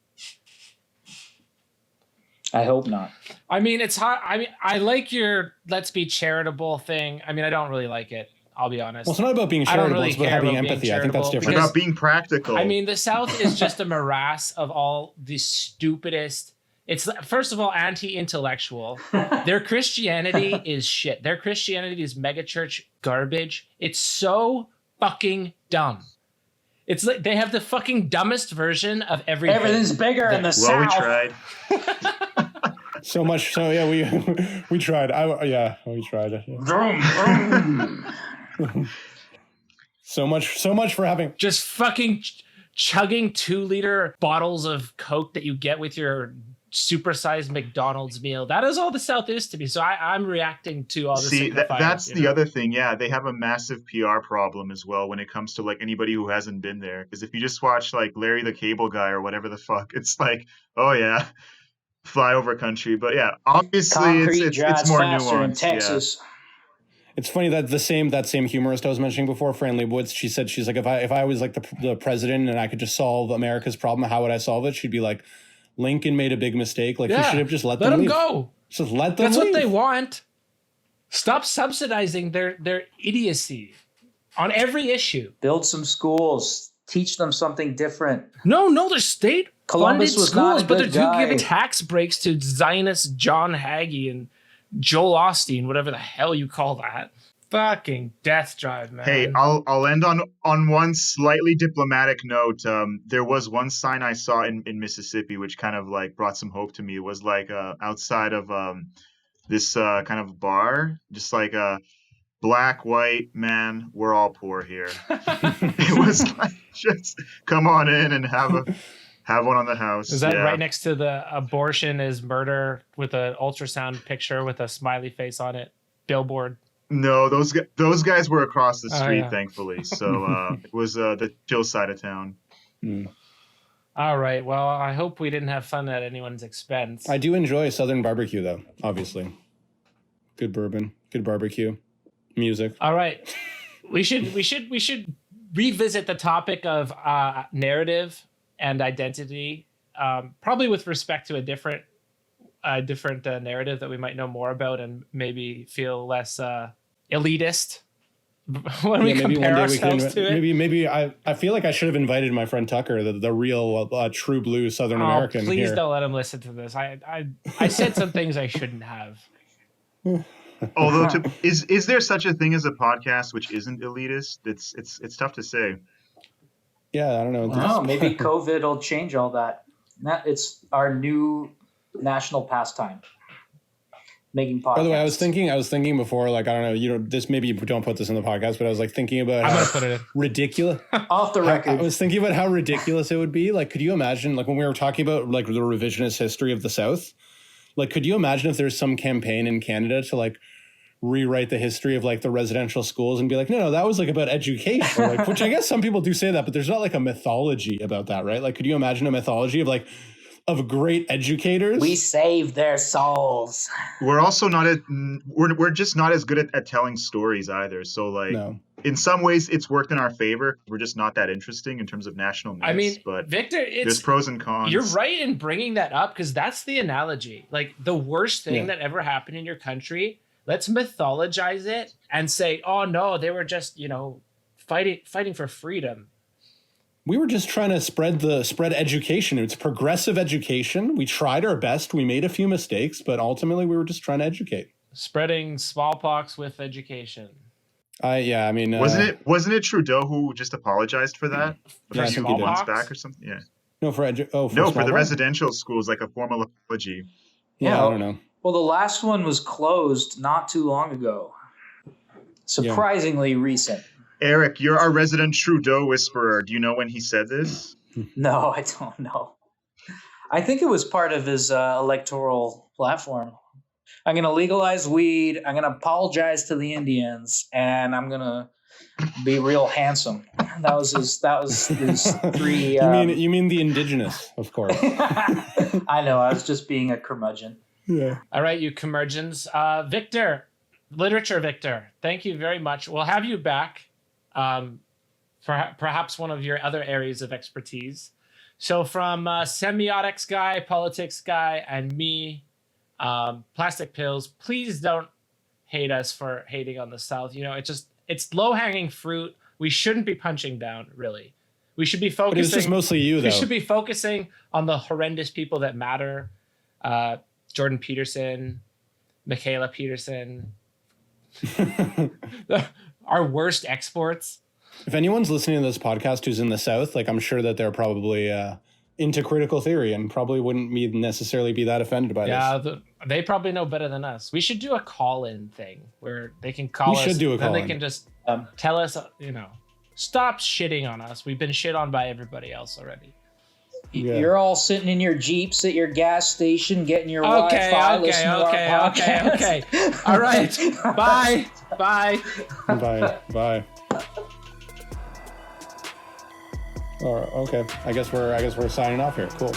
I hope not. I mean, it's hard. I mean, I like your let's be charitable thing. I mean, I don't really like it. I'll be honest. Well, it's not about being charitable. It's about having empathy. I think that's different. It's about being practical. I mean, the South is just a morass of all the stupidest. It's first of all anti-intellectual. Their Christianity is shit. Their Christianity is megachurch garbage. It's so fucking dumb. It's like they have the fucking dumbest version of everything. Everything's bigger in the South. Well, we tried. So much. So yeah, we tried. We tried. So much for having just fucking chugging 2-liter bottles of Coke that you get with your supersized McDonald's meal. That is all the South is to me. So I'm reacting to all this. See, that's the other thing. Yeah, they have a massive PR problem as well when it comes to like anybody who hasn't been there. Because if you just watch like Larry the Cable Guy or whatever the fuck, it's like, oh yeah, flyover country. But yeah, obviously it's more nuanced. In Texas. Yeah. It's funny that that same humorist I was mentioning before, Fran Lebowitz, she's like, if I was like the president and I could just solve America's problem, how would I solve it? She'd be like, Lincoln made a big mistake. Like, you should have just let them leave. Go. Just let them That's leave. what they want. Stop subsidizing their idiocy on every issue. Build some schools. Teach them something different. No, they're state Columbus funded was schools, not a but they're good guy. giving tax breaks to Zionist John Hagee and Joel Osteen, whatever the hell you call that. Fucking death drive, man. Hey, I'll end on one slightly diplomatic note. There was one sign I saw in Mississippi which kind of like brought some hope to me. It was like outside of this kind of bar, just like black, white, man, we're all poor here. It was like, just come on in and have one on the house. Is that right next to the abortion is murder with an ultrasound picture with a smiley face on it billboard? No, those guys were across the street, yeah. thankfully. So it was the chill side of town. All right. Well, I hope we didn't have fun at anyone's expense. I do enjoy Southern barbecue, though. Obviously, good bourbon, good barbecue, music. All right. We should revisit the topic of narrative and identity, probably with respect to a different narrative that we might know more about and maybe feel less elitist when we compare ourselves to it. Maybe I feel like I should have invited my friend Tucker, the real true blue Southern American. Please here. don't let him listen to this. I said some things I shouldn't have. Although, is there such a thing as a podcast which isn't elitist? It's tough to say. Yeah, I don't know. Well, maybe COVID will change all that. It's our new national pastime. Making podcasts. By the way, I was thinking before, like, I don't know, this maybe you don't put this in the podcast, but I was like thinking about I'm gonna put it in. ridiculous. Off the record. I was thinking about how ridiculous it would be. Like, could you imagine, like, when we were talking about like the revisionist history of the South, like, could you imagine if there's some campaign in Canada to like rewrite the history of like the residential schools and be like, no, that was like about education, like, which I guess some people do say that, but there's not like a mythology about that, right? Like, could you imagine a mythology of like of great educators? We saved their souls. We're also we're just not as good at telling stories either. So like, in some ways it's worked in our favor. We're just not that interesting in terms of national myths. I mean, but Victor, there's pros and cons. You're right in bringing that up because that's the analogy. Like the worst thing that ever happened in your country, let's mythologize it and say, oh no, they were just, fighting for freedom. We were just trying to spread education. It's progressive education. We tried our best. We made a few mistakes, but ultimately we were just trying to educate. Spreading smallpox with education. I mean, wasn't it Trudeau who just apologized for that a few months back or something? Yeah. No, for the residential schools, like a formal apology. Yeah, I don't know. Well, the last one was closed not too long ago. Surprisingly recent. Eric, you're our resident Trudeau whisperer. Do you know when he said this? No, I don't know. I think it was part of his electoral platform. I'm going to legalize weed. I'm going to apologize to the Indians, and I'm going to be real handsome. That was his 3. Um, you mean the indigenous, of course. I know. I was just being a curmudgeon. Yeah. All right, you curmudgeons. Victor, literature Victor, thank you very much. We'll have you back. Perhaps one of your other areas of expertise So from semiotics guy, politics guy, and me, plastic pills, please don't hate us for hating on the South. You know, it's low-hanging fruit. We shouldn't be punching down, really. We should be focusing. But it's just mostly you, though. We should be focusing on the horrendous people that matter. Jordan Peterson, Michaela Peterson, our worst exports. If anyone's listening to this podcast who's in the South, like I'm sure that they're probably into critical theory and probably wouldn't necessarily be that offended by this. Yeah, they probably know better than us. We should do a call-in thing where they can call us. We should do a call-in. Then they can just tell us, stop shitting on us. We've been shit on by everybody else already. Yeah. You're all sitting in your Jeeps at your gas station, getting your Wi-Fi, listening to our podcast. Okay. All right. Bye. Bye. All right, okay. I guess we're signing off here. Cool.